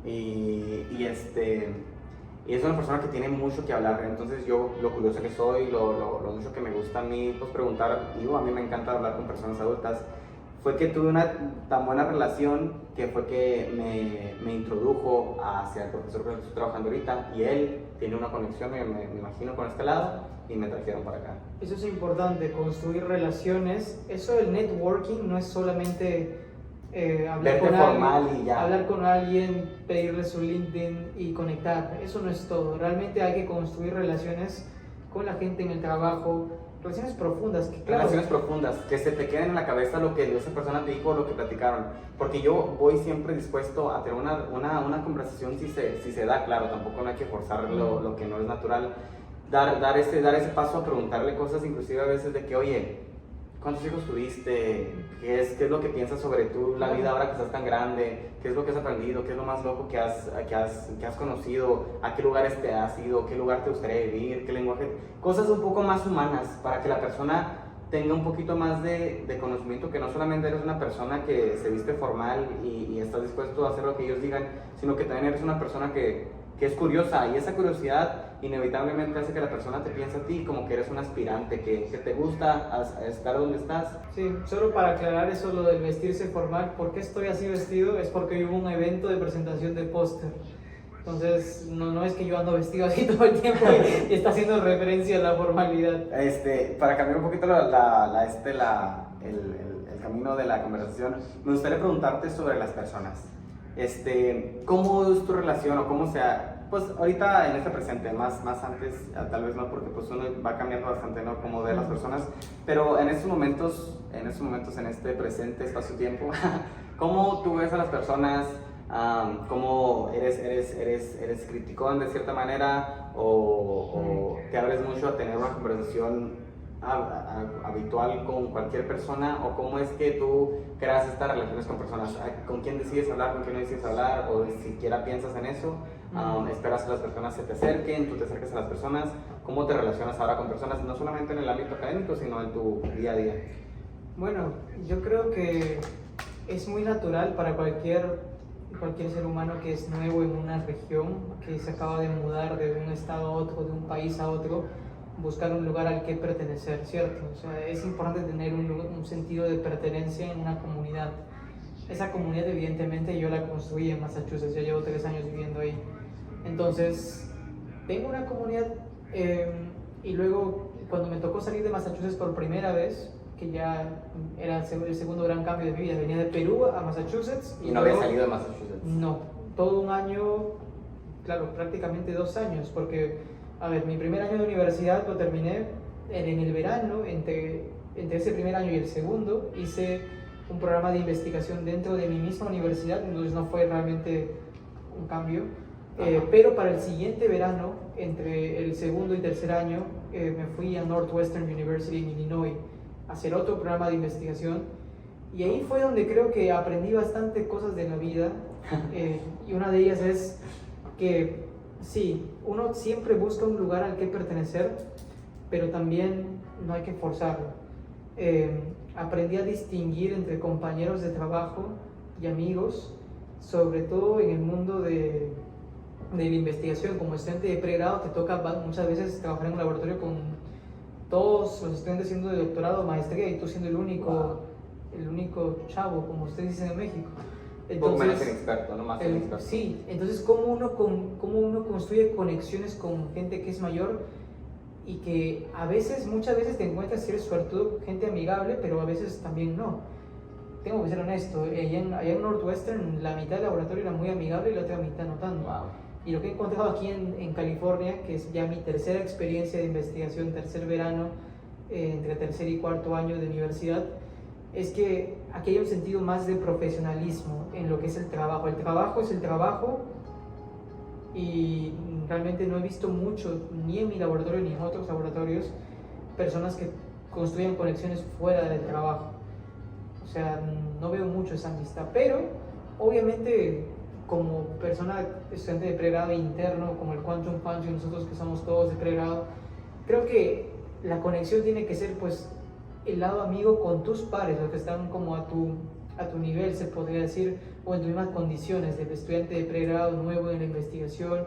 Y es una persona que tiene mucho que hablar. Entonces yo, lo curioso que soy, lo mucho que me gusta a mí pues preguntar, a mí me encanta hablar con personas adultas, fue que tuve una tan buena relación que fue que me introdujo hacia el profesor con el que estoy trabajando ahorita, y él tiene una conexión, me imagino, con este lado, y me trajeron para acá. Eso es importante, construir relaciones. Eso del networking no es solamente hablar con alguien, pedirle su LinkedIn y conectar. Eso no es todo. Realmente hay que construir relaciones con la gente en el trabajo, relaciones profundas. Relaciones profundas, que se te queden en la cabeza lo que esa persona te dijo, lo que platicaron. Porque yo voy siempre dispuesto a tener una conversación si se da, claro, tampoco no hay que forzar lo que no es natural. Dar ese paso a preguntarle cosas, inclusive a veces de que, oye, ¿cuántos hijos tuviste? ¿Qué es lo que piensas sobre tú, la vida ahora que estás tan grande? ¿Qué es lo que has aprendido? ¿Qué es lo más loco que has conocido? ¿A qué lugares te has ido? ¿Qué lugar te gustaría vivir? ¿Qué lenguaje? Cosas un poco más humanas para que la persona tenga un poquito más de conocimiento, que no solamente eres una persona que se viste formal y estás dispuesto a hacer lo que ellos digan, sino que también eres una persona que es curiosa, y esa curiosidad inevitablemente hace que la persona te piense a ti como que eres un aspirante, que te gusta estar donde estás. Sí, solo para aclarar eso, lo del vestirse formal, ¿por qué estoy así vestido? Es porque hubo un evento de presentación de póster. Entonces, no es que yo ando vestido así todo el tiempo y está haciendo referencia a la formalidad. Para cambiar un poquito el camino de la conversación, me gustaría preguntarte sobre las personas. ¿Cómo es tu relación o cómo sea? Pues ahorita en este presente, más antes, tal vez no, porque pues uno va cambiando bastante, ¿no? Como de las personas, pero en estos momentos, en este presente espacio-tiempo, ¿cómo tú ves a las personas? ¿Cómo eres criticón de cierta manera o te abres mucho a tener una conversación habitual con cualquier persona, o cómo es que tú creas estas relaciones con personas? ¿Con quién decides hablar, con quién no decides hablar, o siquiera piensas en eso? ¿Esperas que las personas se te acerquen, tú te acerques a las personas? ¿Cómo te relacionas ahora con personas, no solamente en el ámbito académico, sino en tu día a día? Bueno, yo creo que es muy natural para cualquier ser humano que es nuevo en una región, que se acaba de mudar de un estado a otro, de un país a otro, buscar un lugar al que pertenecer, ¿cierto? O sea, es importante tener un sentido de pertenencia en una comunidad. Esa comunidad, evidentemente, yo la construí en Massachusetts, ya llevo 3 años viviendo ahí. Entonces, tengo una comunidad, y luego, cuando me tocó salir de Massachusetts por primera vez, que ya era el segundo gran cambio de mi vida, venía de Perú a Massachusetts. ¿Y no había salido de Massachusetts? No, todo un año, claro, prácticamente 2 años, porque, a ver, mi primer año de universidad lo terminé en el verano, entre ese primer año y el segundo, hice un programa de investigación dentro de mi misma universidad, entonces no fue realmente un cambio. Pero para el siguiente verano, entre el segundo y tercer año, me fui a Northwestern University en Illinois a hacer otro programa de investigación, y ahí fue donde creo que aprendí bastante cosas de la vida, y una de ellas es que sí, uno siempre busca un lugar al que pertenecer, pero también no hay que forzarlo. Aprendí a distinguir entre compañeros de trabajo y amigos, sobre todo en el mundo de la investigación. Como estudiante de pregrado te toca muchas veces trabajar en un laboratorio con todos los estudiantes siendo de doctorado o maestría, y tú siendo el único chavo, como ustedes dicen en México. Entonces, un poco menos inexperto, ¿no? Más inexperto. Sí, entonces cómo uno construye conexiones con gente que es mayor, y que muchas veces te encuentras, si eres suertudo, gente amigable, pero a veces también no. Tengo que ser honesto, allá en Northwestern la mitad del laboratorio era muy amigable y la otra mitad no tanto. Wow. Y lo que he encontrado aquí en California, que es ya mi tercera experiencia de investigación, tercer verano, entre tercer y cuarto año de universidad, es que aquí hay un sentido más de profesionalismo en lo que es el trabajo. El trabajo es el trabajo, y realmente no he visto mucho, ni en mi laboratorio ni en otros laboratorios, personas que construyan conexiones fuera del trabajo. O sea, no veo mucho esa amistad, pero obviamente como persona estudiante de pregrado interno, como el Quantum Punch y nosotros que somos todos de pregrado, creo que la conexión tiene que ser pues el lado amigo con tus pares, los que están como a tu nivel, se podría decir, o en tus mismas condiciones, del estudiante de pregrado nuevo en la investigación.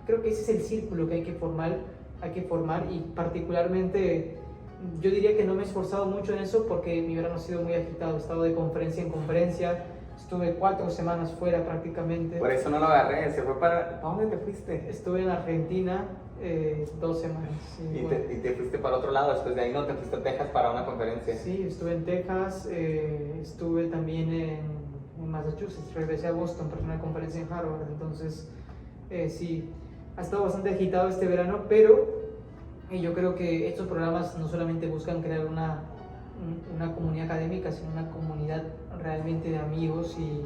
Creo que ese es el círculo que hay que formar, y particularmente yo diría que no me he esforzado mucho en eso porque mi verano ha sido muy agitado, he estado de conferencia en conferencia, estuve 4 semanas fuera prácticamente. Por eso no lo agarré, se fue ¿para dónde te fuiste? Estuve en Argentina 2 semanas. Sí, ¿Y te fuiste para otro lado después de ahí, no? ¿Te fuiste a Texas para una conferencia? Sí, estuve en Texas, estuve también en Massachusetts, regresé a Boston para una conferencia en Harvard, entonces sí, ha estado bastante agitado este verano, pero yo creo que estos programas no solamente buscan crear una comunidad académica, sino una comunidad realmente de amigos, y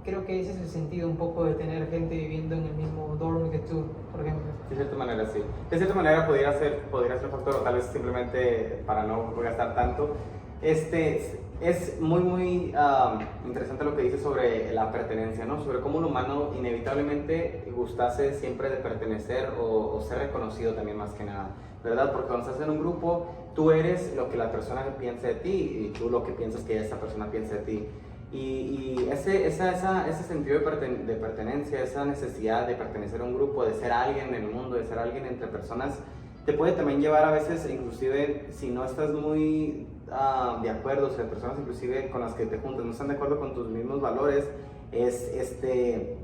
creo que ese es el sentido un poco de tener gente viviendo en el mismo dorm que tú, por ejemplo. De cierta manera, sí. De cierta manera podría ser un factor, o tal vez simplemente para no gastar tanto. Es muy interesante lo que dices sobre la pertenencia, ¿no? Sobre cómo un humano inevitablemente gustase siempre de pertenecer o ser reconocido también más que nada, ¿verdad? Porque cuando estás en un grupo, tú eres lo que la persona piensa de ti y tú lo que piensas que esa persona piensa de ti. Y ese sentido de pertenencia, esa necesidad de pertenecer a un grupo, de ser alguien en el mundo, de ser alguien entre personas, te puede también llevar a veces, inclusive si no estás muy de acuerdo, o sea, personas inclusive con las que te juntas no están de acuerdo con tus mismos valores, te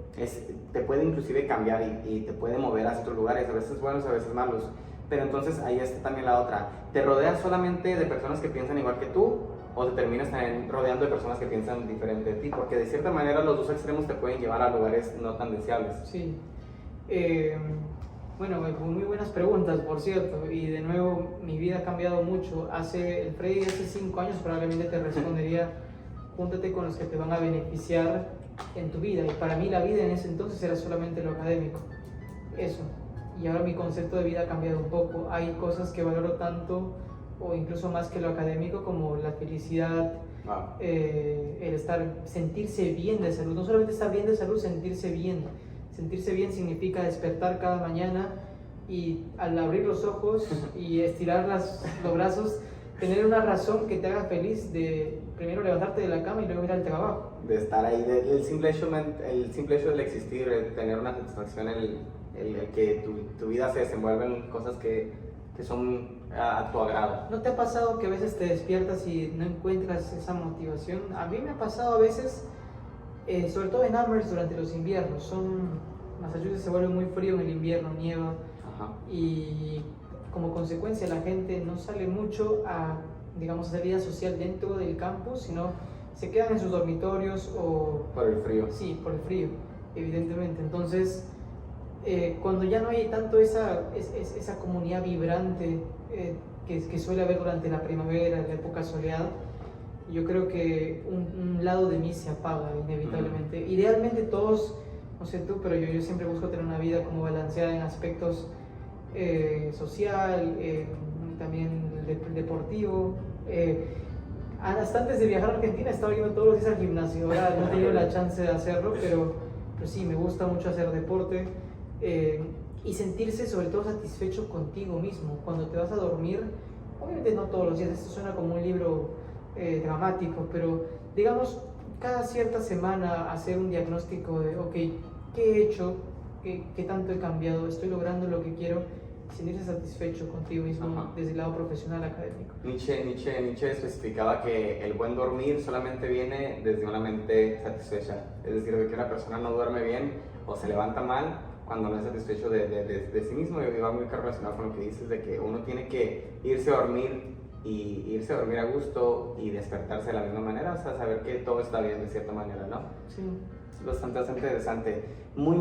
puede inclusive cambiar y te puede mover hacia otros lugares, a veces buenos, a veces malos. Pero entonces ahí está también la otra. ¿Te rodeas solamente de personas que piensan igual que tú? ¿O te terminas también rodeando de personas que piensan diferente de ti? Porque de cierta manera los dos extremos te pueden llevar a lugares no tan deseables. Sí. Bueno, muy buenas preguntas, por cierto. Y de nuevo, mi vida ha cambiado mucho. El Freddy de hace 5 años probablemente te respondería, júntate con los que te van a beneficiar en tu vida. Y para mí la vida en ese entonces era solamente lo académico. Eso. Y ahora mi concepto de vida ha cambiado un poco. Hay cosas que valoro tanto o incluso más que lo académico, como la felicidad, el sentirse bien de salud. No solamente estar bien de salud, sentirse bien. Sentirse bien significa despertar cada mañana y al abrir los ojos y estirar los brazos, tener una razón que te haga feliz de primero levantarte de la cama y luego ir al trabajo. De estar ahí, el simple hecho del existir, el tener una satisfacción, el que tu vida se desenvuelve en cosas que son a tu agrado. ¿No te ha pasado que a veces te despiertas y no encuentras esa motivación? A mí me ha pasado a veces, sobre todo en Amherst durante los inviernos. Massachusetts se vuelve muy frío en el invierno, nieva. Ajá. Y como consecuencia la gente no sale mucho a, digamos, hacer vida social dentro del campus, sino se quedan en sus dormitorios o... Por el frío. Sí, por el frío, evidentemente. Entonces, cuando ya no hay tanto esa comunidad vibrante que suele haber durante la primavera, la época soleada, yo creo que un lado de mí se apaga inevitablemente. Idealmente todos, no sé tú, pero yo siempre busco tener una vida como balanceada en aspectos social, también deportivo. Hasta antes de viajar a Argentina estaba yendo todos los días al gimnasio. Ahora no he tenido la chance de hacerlo, pero sí, me gusta mucho hacer deporte. Y sentirse sobre todo satisfecho contigo mismo. Cuando te vas a dormir, obviamente no todos los días, esto suena como un libro dramático, pero digamos, cada cierta semana hacer un diagnóstico de, ok, ¿qué he hecho? ¿Qué tanto he cambiado? ¿Estoy logrando lo que quiero? Sentirse satisfecho contigo mismo. Ajá. Desde el lado profesional académico. Nietzsche especificaba que el buen dormir solamente viene desde una mente satisfecha. Es decir, de que una persona no duerme bien o se levanta mal cuando no es satisfecho de sí mismo, y va muy relacionado con lo que dices de que uno tiene que irse a dormir a gusto y despertarse de la misma manera, o sea, saber que todo está bien de cierta manera, ¿no? Sí. Es bastante interesante. Muy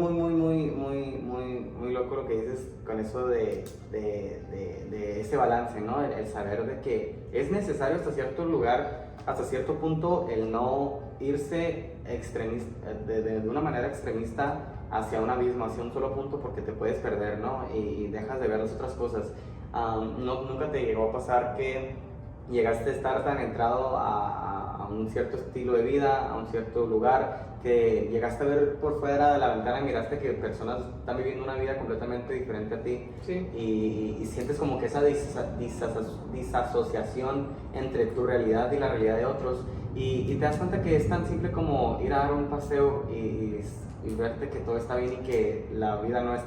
loco lo que dices con eso de ese balance, ¿no? El saber de que es necesario hasta cierto lugar, hasta cierto punto, el no irse de una manera extremista hacia un abismo, hacia un solo punto, porque te puedes perder, ¿no? Y dejas de ver las otras cosas. ¿Nunca te llegó a pasar que llegaste a estar tan entrado a un cierto estilo de vida, a un cierto lugar, que llegaste a ver por fuera de la ventana y miraste que personas están viviendo una vida completamente diferente a ti? Sí. Y sientes como que esa disasociación entre tu realidad y la realidad de otros, y te das cuenta que es tan simple como ir a dar un paseo y verte que todo está bien y que la vida no es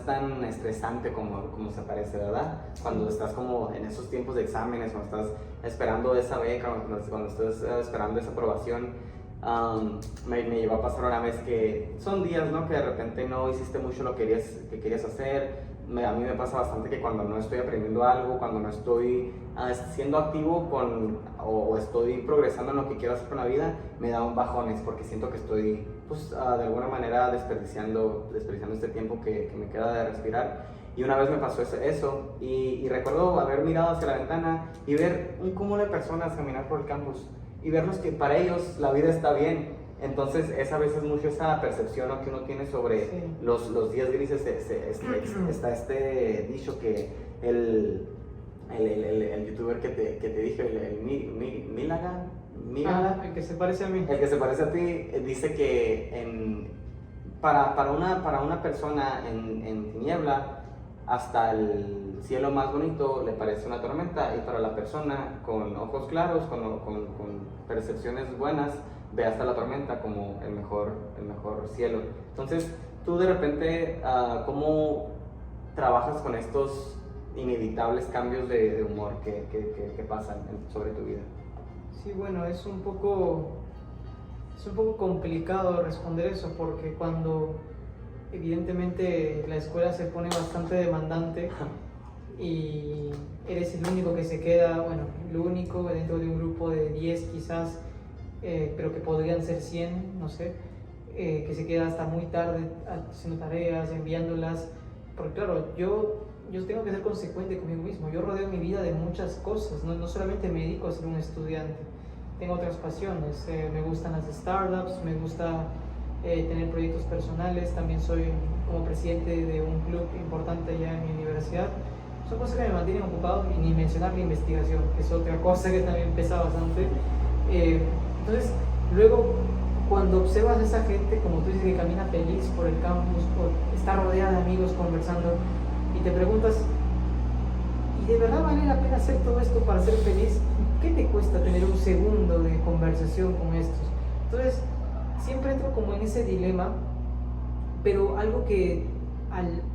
tan estresante como se parece, ¿verdad? Cuando estás como en esos tiempos de exámenes, cuando estás esperando esa beca, cuando estás esperando esa aprobación, me llegó a pasar una vez que son días, ¿no? Que de repente no hiciste mucho lo que querías hacer. A mí me pasa bastante que cuando no estoy aprendiendo algo, cuando no estoy siendo activo o estoy progresando en lo que quiero hacer con la vida, me da un bajones porque siento que estoy, pues, de alguna manera desperdiciando este tiempo que me queda de respirar. Y una vez me pasó eso y recuerdo haber mirado hacia la ventana y ver un cúmulo de personas caminar por el campus y verlos que para ellos la vida está bien Entonces es a veces mucho esa percepción, ¿no?, que uno tiene sobre Sí. los días grises. Está este dicho que el youtuber que te dije, Milaga, El que se parece a mí. el que se parece a ti, dice que para una persona en tiniebla, hasta el cielo más bonito le parece una tormenta, y para la persona con ojos claros, con percepciones buenas, ve hasta la tormenta como el mejor cielo. Entonces, tú de repente, ¿cómo trabajas con estos inevitables cambios de humor que pasan sobre tu vida? Sí, bueno, es un poco complicado responder eso, porque cuando evidentemente la escuela se pone bastante demandante y eres el único que se queda, bueno, el único dentro de un grupo de 10 quizás, pero que podrían ser 100, no sé, que se queda hasta muy tarde haciendo tareas, enviándolas, porque claro, yo tengo que ser consecuente conmigo mismo. Yo rodeo mi vida de muchas cosas, no solamente me dedico a ser un estudiante, tengo otras pasiones, me gustan las startups, me gusta tener proyectos personales, también soy como presidente de un club importante allá en mi universidad. Son cosas que me mantienen ocupado, y ni mencionar la investigación, que es otra cosa que también pesa bastante. Entonces, luego, cuando observas a esa gente, como tú dices, que camina feliz por el campus, está rodeada de amigos conversando, y te preguntas, ¿y de verdad vale la pena hacer todo esto para ser feliz? ¿Qué te cuesta tener un segundo de conversación con estos? Entonces, siempre entro como en ese dilema, pero algo que,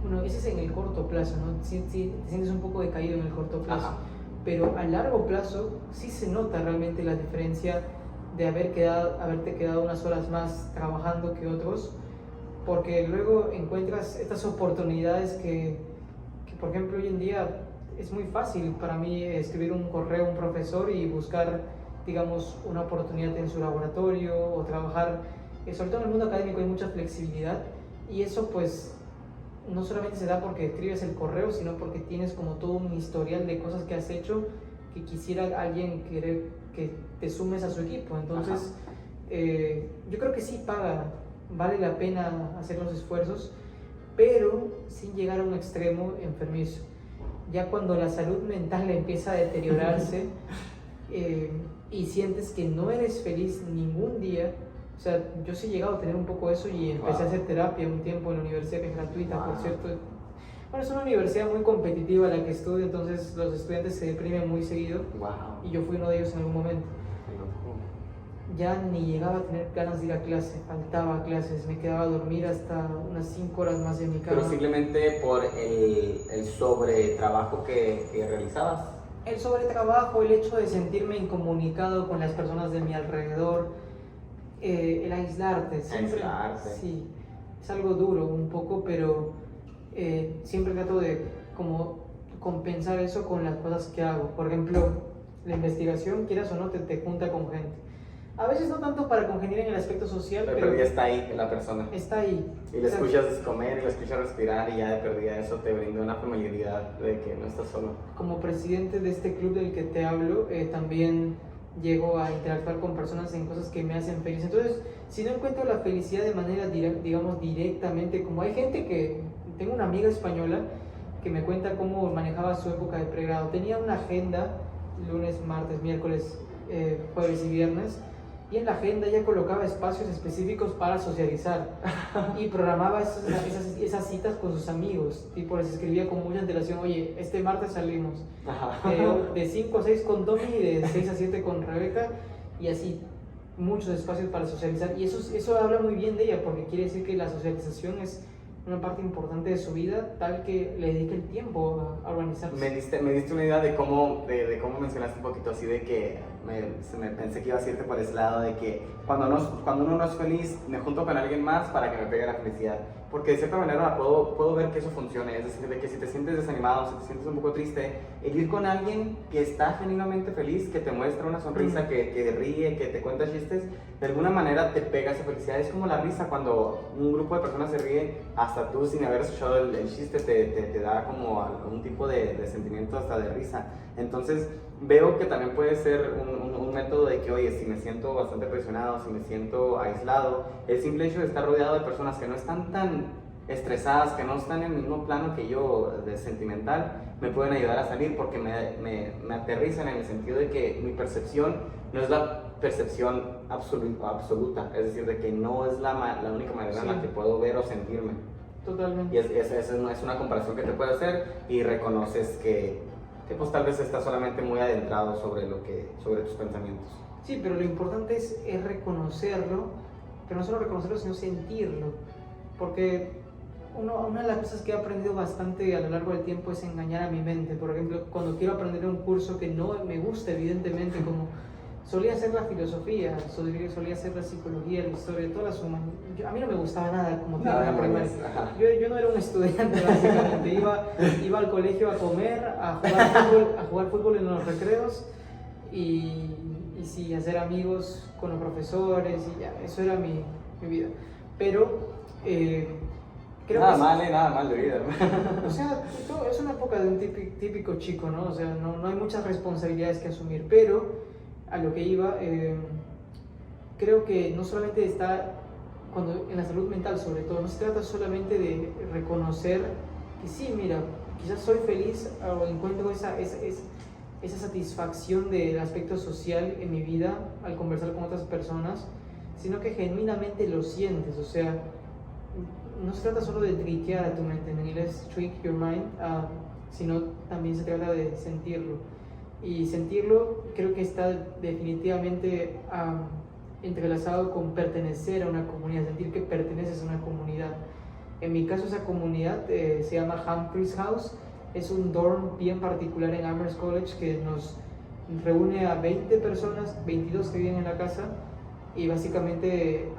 bueno, ese es en el corto plazo, ¿no? Te sientes un poco decaído en el corto plazo. Ajá. Pero a largo plazo sí se nota realmente la diferencia de haberte quedado unas horas más trabajando que otros, porque luego encuentras estas oportunidades que por ejemplo, hoy en día es muy fácil para mí escribir un correo a un profesor y buscar, digamos, una oportunidad en su laboratorio o trabajar. Sobre todo en el mundo académico hay mucha flexibilidad, y eso pues no solamente se da porque escribes el correo, sino porque tienes como todo un historial de cosas que has hecho que quisiera alguien querer que te sumes a su equipo. Entonces, yo creo que sí vale la pena hacer los esfuerzos, pero sin llegar a un extremo enfermizo. Ya cuando la salud mental empieza a deteriorarse y sientes que no eres feliz ningún día. O sea, yo sí he llegado a tener un poco eso, y empecé a hacer terapia un tiempo en la universidad, que es gratuita, por cierto. Bueno, es una universidad muy competitiva la que estudio, entonces los estudiantes se deprimen muy seguido. Y yo fui uno de ellos en algún momento. Ya ni llegaba a tener ganas de ir a clase, faltaba clases, me quedaba a dormir hasta unas 5 horas más en mi cama. Pero simplemente por el sobretrabajo que realizabas. El sobretrabajo, el hecho de sentirme incomunicado con las personas de mi alrededor, el aislarte. Sí, es algo duro un poco, pero siempre trato de como compensar eso con las cosas que hago. Por ejemplo, la investigación, quieras o no, te junta con gente. A veces no tanto para congeniar en el aspecto social, pero ya está ahí la persona. Está ahí. Y le escuchas comer, y le escuchas respirar, y ya de perdida eso te brinda una familiaridad de que no estás solo. Como presidente de este club del que te hablo, también llego a interactuar con personas en cosas que me hacen feliz. Entonces, si no encuentro la felicidad de manera, digamos, directamente, como hay gente que... Tengo una amiga española que me cuenta cómo manejaba su época de pregrado. Tenía una agenda, lunes, martes, miércoles, jueves y viernes, y en la agenda ella colocaba espacios específicos para socializar y programaba esas citas con sus amigos. Tipo, les escribía con mucha antelación: oye, este martes salimos de 5 a 6 con Tommy y de 6 a 7 con Rebeca, y así, muchos espacios para socializar. Y eso habla muy bien de ella, porque quiere decir que la socialización es una parte importante de su vida, tal que le dedique el tiempo a organizarse. Me diste una idea de cómo mencionaste un poquito así, de que me pensé que iba a irte por ese lado, de que cuando uno no es feliz, me junto con alguien más para que me pegue la felicidad. Porque de cierta manera puedo ver que eso funcione. Es decir, de que si te sientes desanimado, si te sientes un poco triste, el ir con alguien que está genuinamente feliz, que te muestra una sonrisa, que ríe, que te cuenta chistes, de alguna manera te pega esa felicidad. Es como la risa, cuando un grupo de personas se ríe, hasta tú sin haber escuchado el chiste te da como algún tipo de sentimiento hasta de risa. Entonces veo que también puede ser un método de que, oye, si me siento bastante presionado, si me siento aislado, el simple hecho de estar rodeado de personas que no están tan estresadas, que no están en el mismo plano que yo de sentimental, me pueden ayudar a salir porque me aterrizan en el sentido de que mi percepción no es la percepción absoluta, es decir, de que no es la única manera en la que puedo ver o sentirme. Totalmente. Y es una comparación que te puede hacer y reconoces que pues tal vez estás solamente muy adentrado sobre tus pensamientos. Sí, pero lo importante es reconocerlo, pero no solo reconocerlo, sino sentirlo. Porque una de las cosas que he aprendido bastante a lo largo del tiempo es engañar a mi mente. Por ejemplo, cuando quiero aprender un curso que no me gusta, evidentemente, como solía hacer la filosofía, solía hacer la psicología, la historia, todas las humanidades. A mí no me gustaba nada como tema de primaria. Yo no era un estudiante, básicamente. Iba al colegio a comer, a jugar fútbol en los recreos y sí, hacer amigos con los profesores y ya, eso era mi vida. Pero creo nada mal de vida. O sea, es una época de un típico chico, ¿no? O sea, no hay muchas responsabilidades que asumir, pero a lo que iba, creo que no solamente está, en la salud mental sobre todo, no se trata solamente de reconocer que sí, mira, quizás soy feliz o encuentro esa satisfacción del aspecto social en mi vida al conversar con otras personas, sino que genuinamente lo sientes, o sea, no se trata solo de trickear a tu mente, en inglés trick your mind, sino también se trata de sentirlo. Y sentirlo creo que está definitivamente entrelazado con pertenecer a una comunidad, sentir que perteneces a una comunidad. En mi caso esa comunidad se llama Humphreys House, es un dorm bien particular en Amherst College que nos reúne a 20 personas, 22 que viven en la casa y básicamente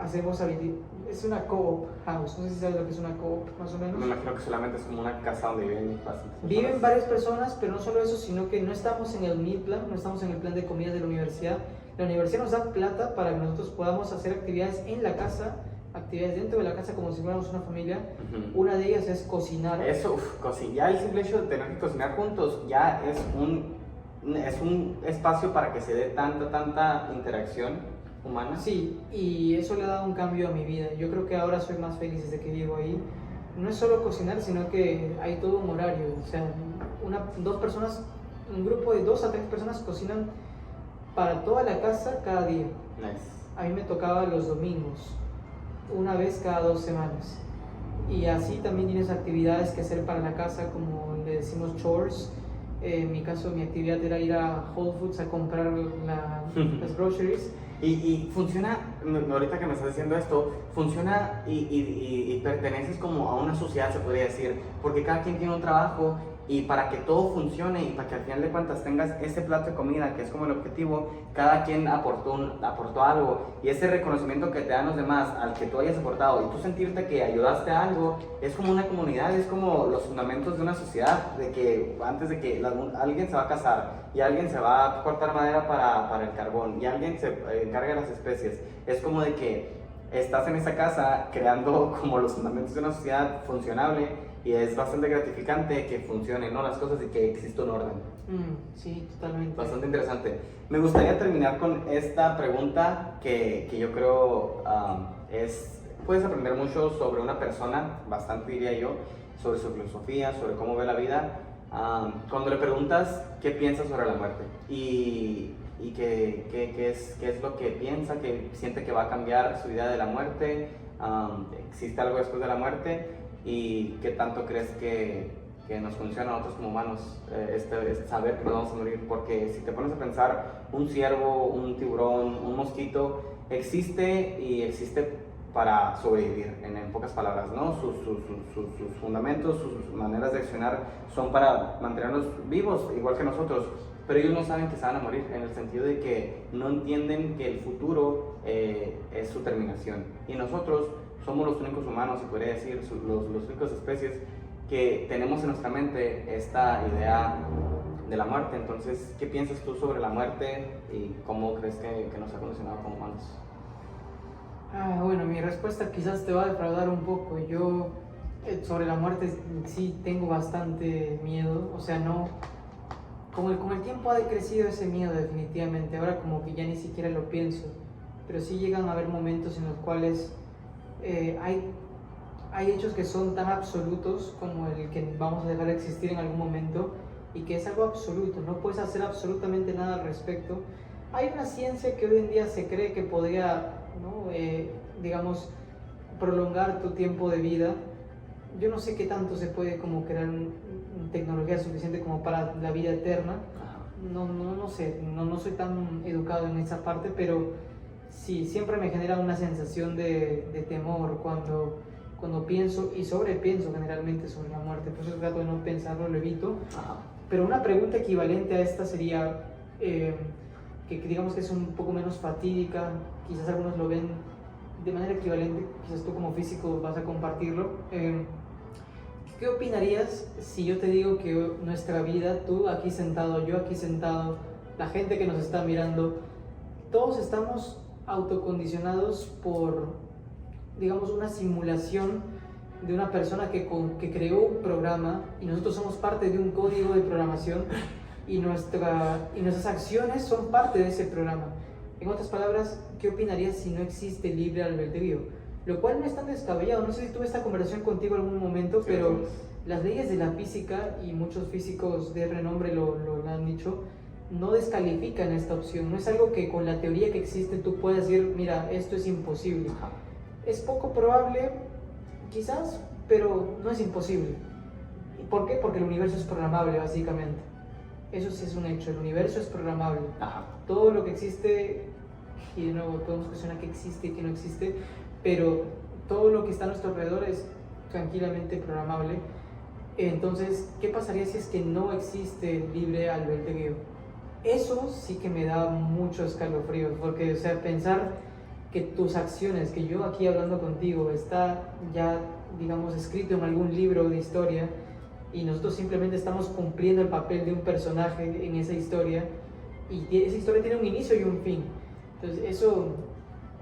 es una co-op house, no sé si sabes lo que es una co-op más o menos. Me imagino que solamente es como una casa donde viven bastantes personas. Viven varias personas, pero no solo eso, sino que no estamos en el meal plan, no estamos en el plan de comidas de la universidad. La universidad nos da plata para que nosotros podamos hacer actividades en la casa, actividades dentro de la casa como si fuéramos una familia. Una de ellas es cocinar. Eso, ya el simple hecho de tener que cocinar juntos ya es un espacio para que se dé tanta interacción humana. Sí, y eso le ha dado un cambio a mi vida. Yo creo que ahora soy más feliz desde que vivo ahí. No es solo cocinar, sino que hay todo un horario. O sea, un grupo de 2 a 3 personas cocinan para toda la casa cada día. Nice. A mí me tocaba los domingos, una vez cada 2 semanas. Y así también tienes actividades que hacer para la casa, como le decimos chores. En mi caso, mi actividad era ir a Whole Foods a comprar las groceries. Y funciona, ahorita que me estás diciendo esto, funciona y perteneces como a una sociedad, se podría decir, porque cada quien tiene un trabajo y para que todo funcione y para que al final de cuentas tengas ese plato de comida que es como el objetivo, cada quien aportó algo y ese reconocimiento que te dan los demás al que tú hayas aportado y tú sentirte que ayudaste a algo, es como una comunidad, es como los fundamentos de una sociedad, de que antes de que alguien se va a casar y alguien se va a cortar madera para el carbón y alguien se encarga de las especies, es como de que estás en esa casa creando como los fundamentos de una sociedad funcionable. Y es bastante gratificante que funcionen, ¿no?, las cosas y que exista un orden. Sí, totalmente. Bastante interesante. Me gustaría terminar con esta pregunta que yo creo puedes aprender mucho sobre una persona, bastante diría yo, sobre su filosofía, sobre cómo ve la vida. Cuando le preguntas qué piensa sobre la muerte y qué es lo que piensa, que siente que va a cambiar su idea de la muerte, existe algo después de la muerte. ¿Y qué tanto crees que nos funciona a nosotros como humanos saber que nos vamos a morir? Porque si te pones a pensar, un ciervo, un tiburón, un mosquito, existe para sobrevivir, en pocas palabras, ¿no? Sus fundamentos, sus maneras de accionar son para mantenernos vivos, igual que nosotros. Pero ellos no saben que se van a morir, en el sentido de que no entienden que el futuro es su terminación. Y nosotros somos los únicos humanos, se podría decir, los únicos especies que tenemos en nuestra mente esta idea de la muerte. Entonces, ¿qué piensas tú sobre la muerte y cómo crees que nos ha condicionado como humanos? Bueno, mi respuesta quizás te va a defraudar un poco. Yo sobre la muerte sí tengo bastante miedo, o sea, no con el tiempo ha decrecido ese miedo definitivamente, ahora como que ya ni siquiera lo pienso, pero sí llegan a haber momentos en los cuales hay hechos que son tan absolutos como el que vamos a dejar de existir en algún momento y que es algo absoluto, no puedes hacer absolutamente nada al respecto. Hay una ciencia que hoy en día se cree que podría, ¿no? Digamos, prolongar tu tiempo de vida. Yo no sé qué tanto se puede como crear tecnología suficiente como para la vida eterna. No sé, no soy tan educado en esa parte, pero sí, siempre me genera una sensación de temor cuando pienso y sobrepienso generalmente sobre la muerte. Por eso trato de no pensarlo, lo evito. Pero una pregunta equivalente a esta sería, que digamos que es un poco menos fatídica, quizás algunos lo ven de manera equivalente, quizás tú como físico vas a compartirlo. ¿Qué opinarías si yo te digo que nuestra vida, tú aquí sentado, yo aquí sentado, la gente que nos está mirando, todos estamos autocondicionados por, digamos, una simulación de una persona que creó un programa y nosotros somos parte de un código de programación y nuestras acciones son parte de ese programa? En otras palabras, ¿qué opinarías si no existe libre albedrío? Lo cual no es tan descabellado. No sé si tuve esta conversación contigo en algún momento, sí, pero las leyes de la física, y muchos físicos de renombre lo han dicho, no descalifican esta opción. No es algo que con la teoría que existe tú puedas decir, mira, esto es imposible. Es poco probable, quizás, pero no es imposible. ¿Y por qué? Porque el universo es programable, básicamente. Eso sí es un hecho, el universo es programable. Todo lo que existe, y de nuevo podemos cuestionar qué existe y qué no existe, pero todo lo que está a nuestro alrededor es tranquilamente programable. Entonces, ¿qué pasaría si es que no existe libre albedrío? Eso sí que me da mucho escalofrío, porque, o sea, pensar que tus acciones, que yo aquí hablando contigo, está ya, digamos, escrito en algún libro de historia y nosotros simplemente estamos cumpliendo el papel de un personaje en esa historia, y esa historia tiene un inicio y un fin. Entonces, eso,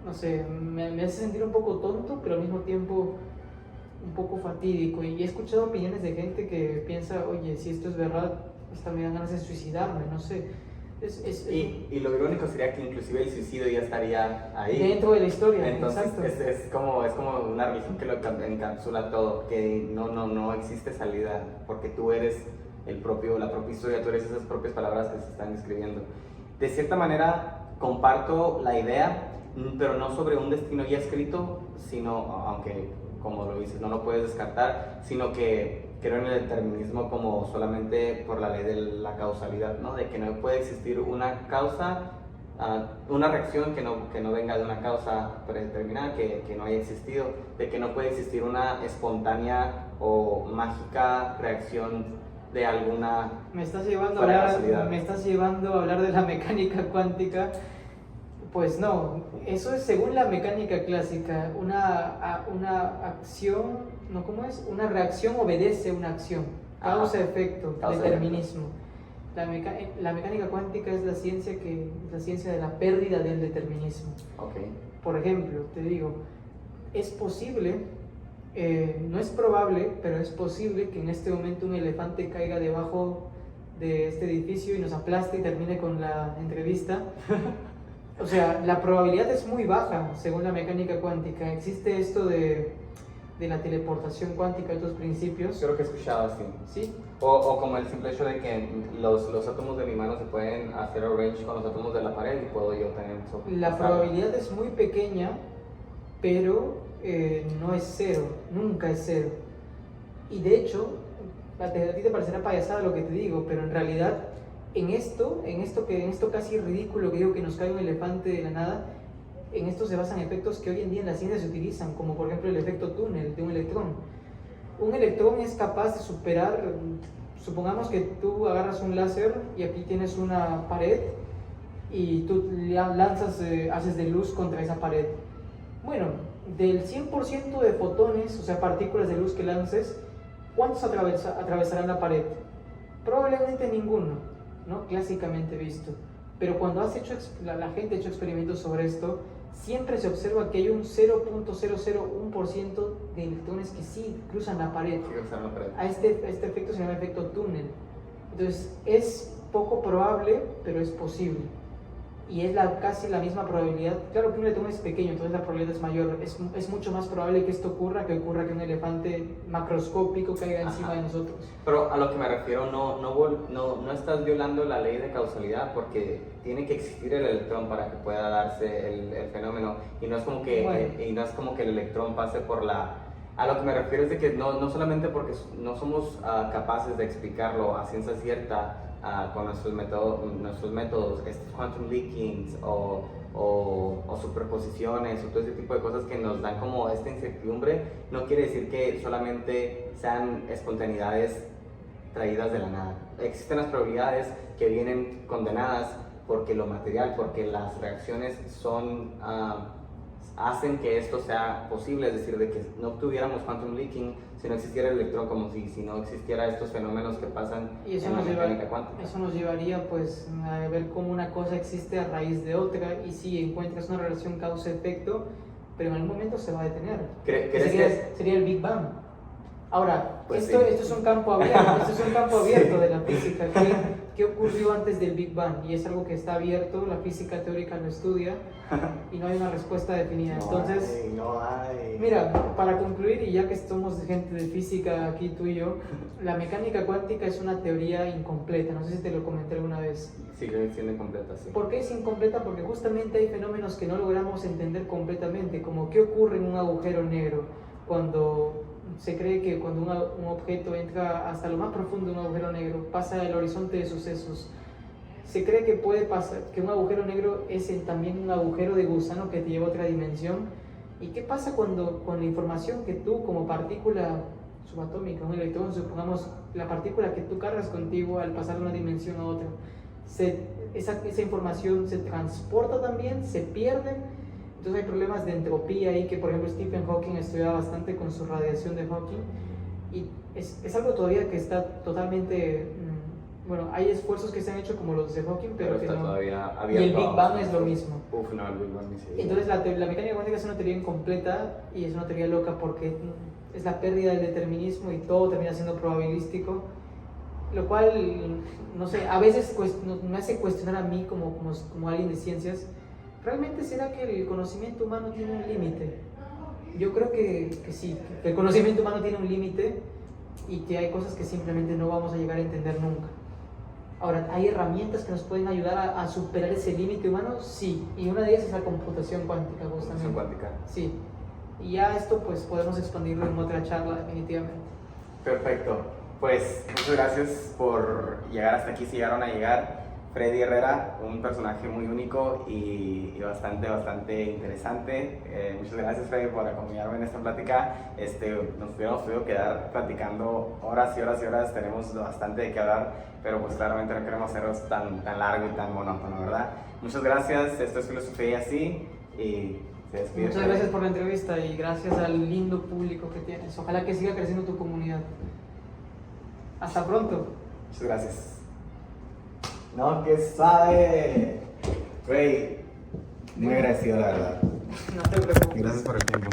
no sé, me hace sentir un poco tonto, pero al mismo tiempo un poco fatídico. Y he escuchado opiniones de gente que piensa, oye, si esto es verdad, hasta me dan ganas de suicidarme, no sé. Y lo irónico sería que inclusive el suicidio ya estaría ahí. Dentro de la historia. Entonces, exacto. es como una religión que lo encapsula todo, que no existe salida, porque tú eres la propia historia, tú eres esas propias palabras que se están escribiendo. De cierta manera, comparto la idea, pero no sobre un destino ya escrito, sino, aunque como lo dices, no lo puedes descartar, sino que creo en el determinismo como solamente por la ley de la causalidad, ¿no? De que no puede existir una causa, una reacción que no venga de una causa predeterminada, que no haya existido, de que no puede existir una espontánea o mágica reacción de alguna... Me estás llevando a hablar de la mecánica cuántica. Pues no, eso es según la mecánica clásica, una acción, ¿no? ¿Cómo es? Una reacción obedece a una acción, causa-efecto, determinismo. La mecánica cuántica es la ciencia de la pérdida del determinismo. Por ejemplo, te digo, es posible, no es probable, pero es posible que en este momento un elefante caiga debajo de este edificio y nos aplaste y termine con la entrevista. O sea, la probabilidad es muy baja según la mecánica cuántica. Existe esto de la teleportación cuántica, estos principios. Creo que he escuchado así. ¿Sí? O como el simple hecho de que los átomos de mi mano se pueden hacer arrange con los átomos de la pared y puedo yo tener eso. La probabilidad es muy pequeña, pero no es cero, nunca es cero. Y de hecho, a ti te parecerá payasada lo que te digo, pero en realidad... En esto casi ridículo que digo que nos cae un elefante de la nada, en esto se basan efectos que hoy en día en la ciencia se utilizan, como por ejemplo el efecto túnel de un electrón. Un electrón es capaz de superar, supongamos que tú agarras un láser y aquí tienes una pared y tú lanzas, haces de luz contra esa pared. Bueno, del 100% de fotones, o sea, partículas de luz que lances, ¿cuántos atravesarán la pared? Probablemente ninguno, ¿no? Clásicamente visto. Pero cuando la gente ha hecho experimentos sobre esto, siempre se observa que hay un 0.001% de electrones que sí cruzan la pared. Sí, cruzan la pared. Este efecto se llama efecto túnel. Entonces, es poco probable, pero es posible. Y es casi la misma probabilidad. Claro que un electrón es pequeño, entonces la probabilidad es mayor. Es mucho más probable que esto ocurra que un elefante macroscópico caiga encima de nosotros. Pero a lo que me refiero, no estás violando la ley de causalidad, porque tiene que existir el electrón para que pueda darse el fenómeno. Y no es como que, Bueno. y no es como que el electrón pase por la... A lo que me refiero es de que no solamente porque no somos capaces de explicarlo a ciencia cierta, con nuestros métodos, estos quantum leakings o superposiciones o todo ese tipo de cosas que nos dan como esta incertidumbre, no quiere decir que solamente sean espontaneidades traídas de la nada. Existen las probabilidades que vienen condenadas porque lo material, porque las reacciones hacen que esto sea posible, es decir, de que no tuviéramos quantum leaking si no existiera el electrón, como si no existiera estos fenómenos que pasan Y eso en la nos, mecánica cuántica. eso nos llevaría pues a ver cómo una cosa existe a raíz de otra y si encuentras una relación causa-efecto, pero en algún momento se va a detener. ¿Crees Sería el Big Bang. Ahora, Pues esto sí. es un campo abierto, esto es un campo abierto de la física. ¿Qué ocurrió antes del Big Bang? Y es algo que está abierto, la física teórica lo estudia y no hay una respuesta definida. Entonces, no hay. mira, para concluir, y ya que somos gente de física aquí, tú y yo, la mecánica cuántica es una teoría incompleta. No sé si te lo comenté alguna vez. sigue siendo incompleta, sí? ¿Por qué es incompleta? Porque justamente hay fenómenos que no logramos entender completamente, como qué ocurre en un agujero negro, cuando se cree que cuando un objeto entra hasta lo más profundo de un agujero negro, pasa el horizonte de sucesos. Se cree que puede pasar, que un agujero negro es también un agujero de gusano que te lleva a otra dimensión. ¿Y qué pasa cuando con la información que tú como partícula subatómica, un electrón, supongamos la partícula que tú cargas contigo al pasar de una dimensión a otra, esa información se transporta también, se pierde? Entonces hay problemas de entropía ahí que, por ejemplo, Stephen Hawking estudia bastante con su radiación de Hawking, y es algo todavía que está totalmente... Bueno, hay esfuerzos que se han hecho como los de Hawking, pero que está no... todavía Y el abierto. Big Bang es lo mismo. Uf, no, el Big Bang ni se diga. Entonces la mecánica cuántica es una teoría incompleta y es una teoría loca porque es la pérdida del determinismo y todo termina siendo probabilístico, lo cual, no sé, a veces me hace cuestionar a mí como alguien de ciencias. ¿Realmente será que el conocimiento humano tiene un límite? Yo creo que sí, que el conocimiento humano tiene un límite y que hay cosas que simplemente no vamos a llegar a entender nunca. Ahora, ¿hay herramientas que nos pueden ayudar a superar ese límite humano? Sí, y una de ellas es la computación cuántica, justamente. Computación cuántica. Sí, y ya esto pues podemos expandirlo en otra charla definitivamente. Perfecto. Pues muchas gracias por llegar hasta aquí, si llegaron a llegar. Freddy Herrera, un personaje muy único y bastante interesante. Muchas gracias, Freddy, por acompañarme en esta plática. Nos hubiéramos podido quedar platicando horas y horas y horas, tenemos bastante de qué hablar, pero pues claramente no queremos hacerlo tan largo y tan monótono, ¿verdad? Muchas gracias, esto es Filosofía y Así, y se despide. Muchas gracias por la entrevista y gracias al lindo público que tienes. Ojalá que siga creciendo tu comunidad. Hasta pronto. Muchas gracias. No, que sabe. Güey, muy agradecido, la verdad. No te preocupes. Gracias por el tiempo.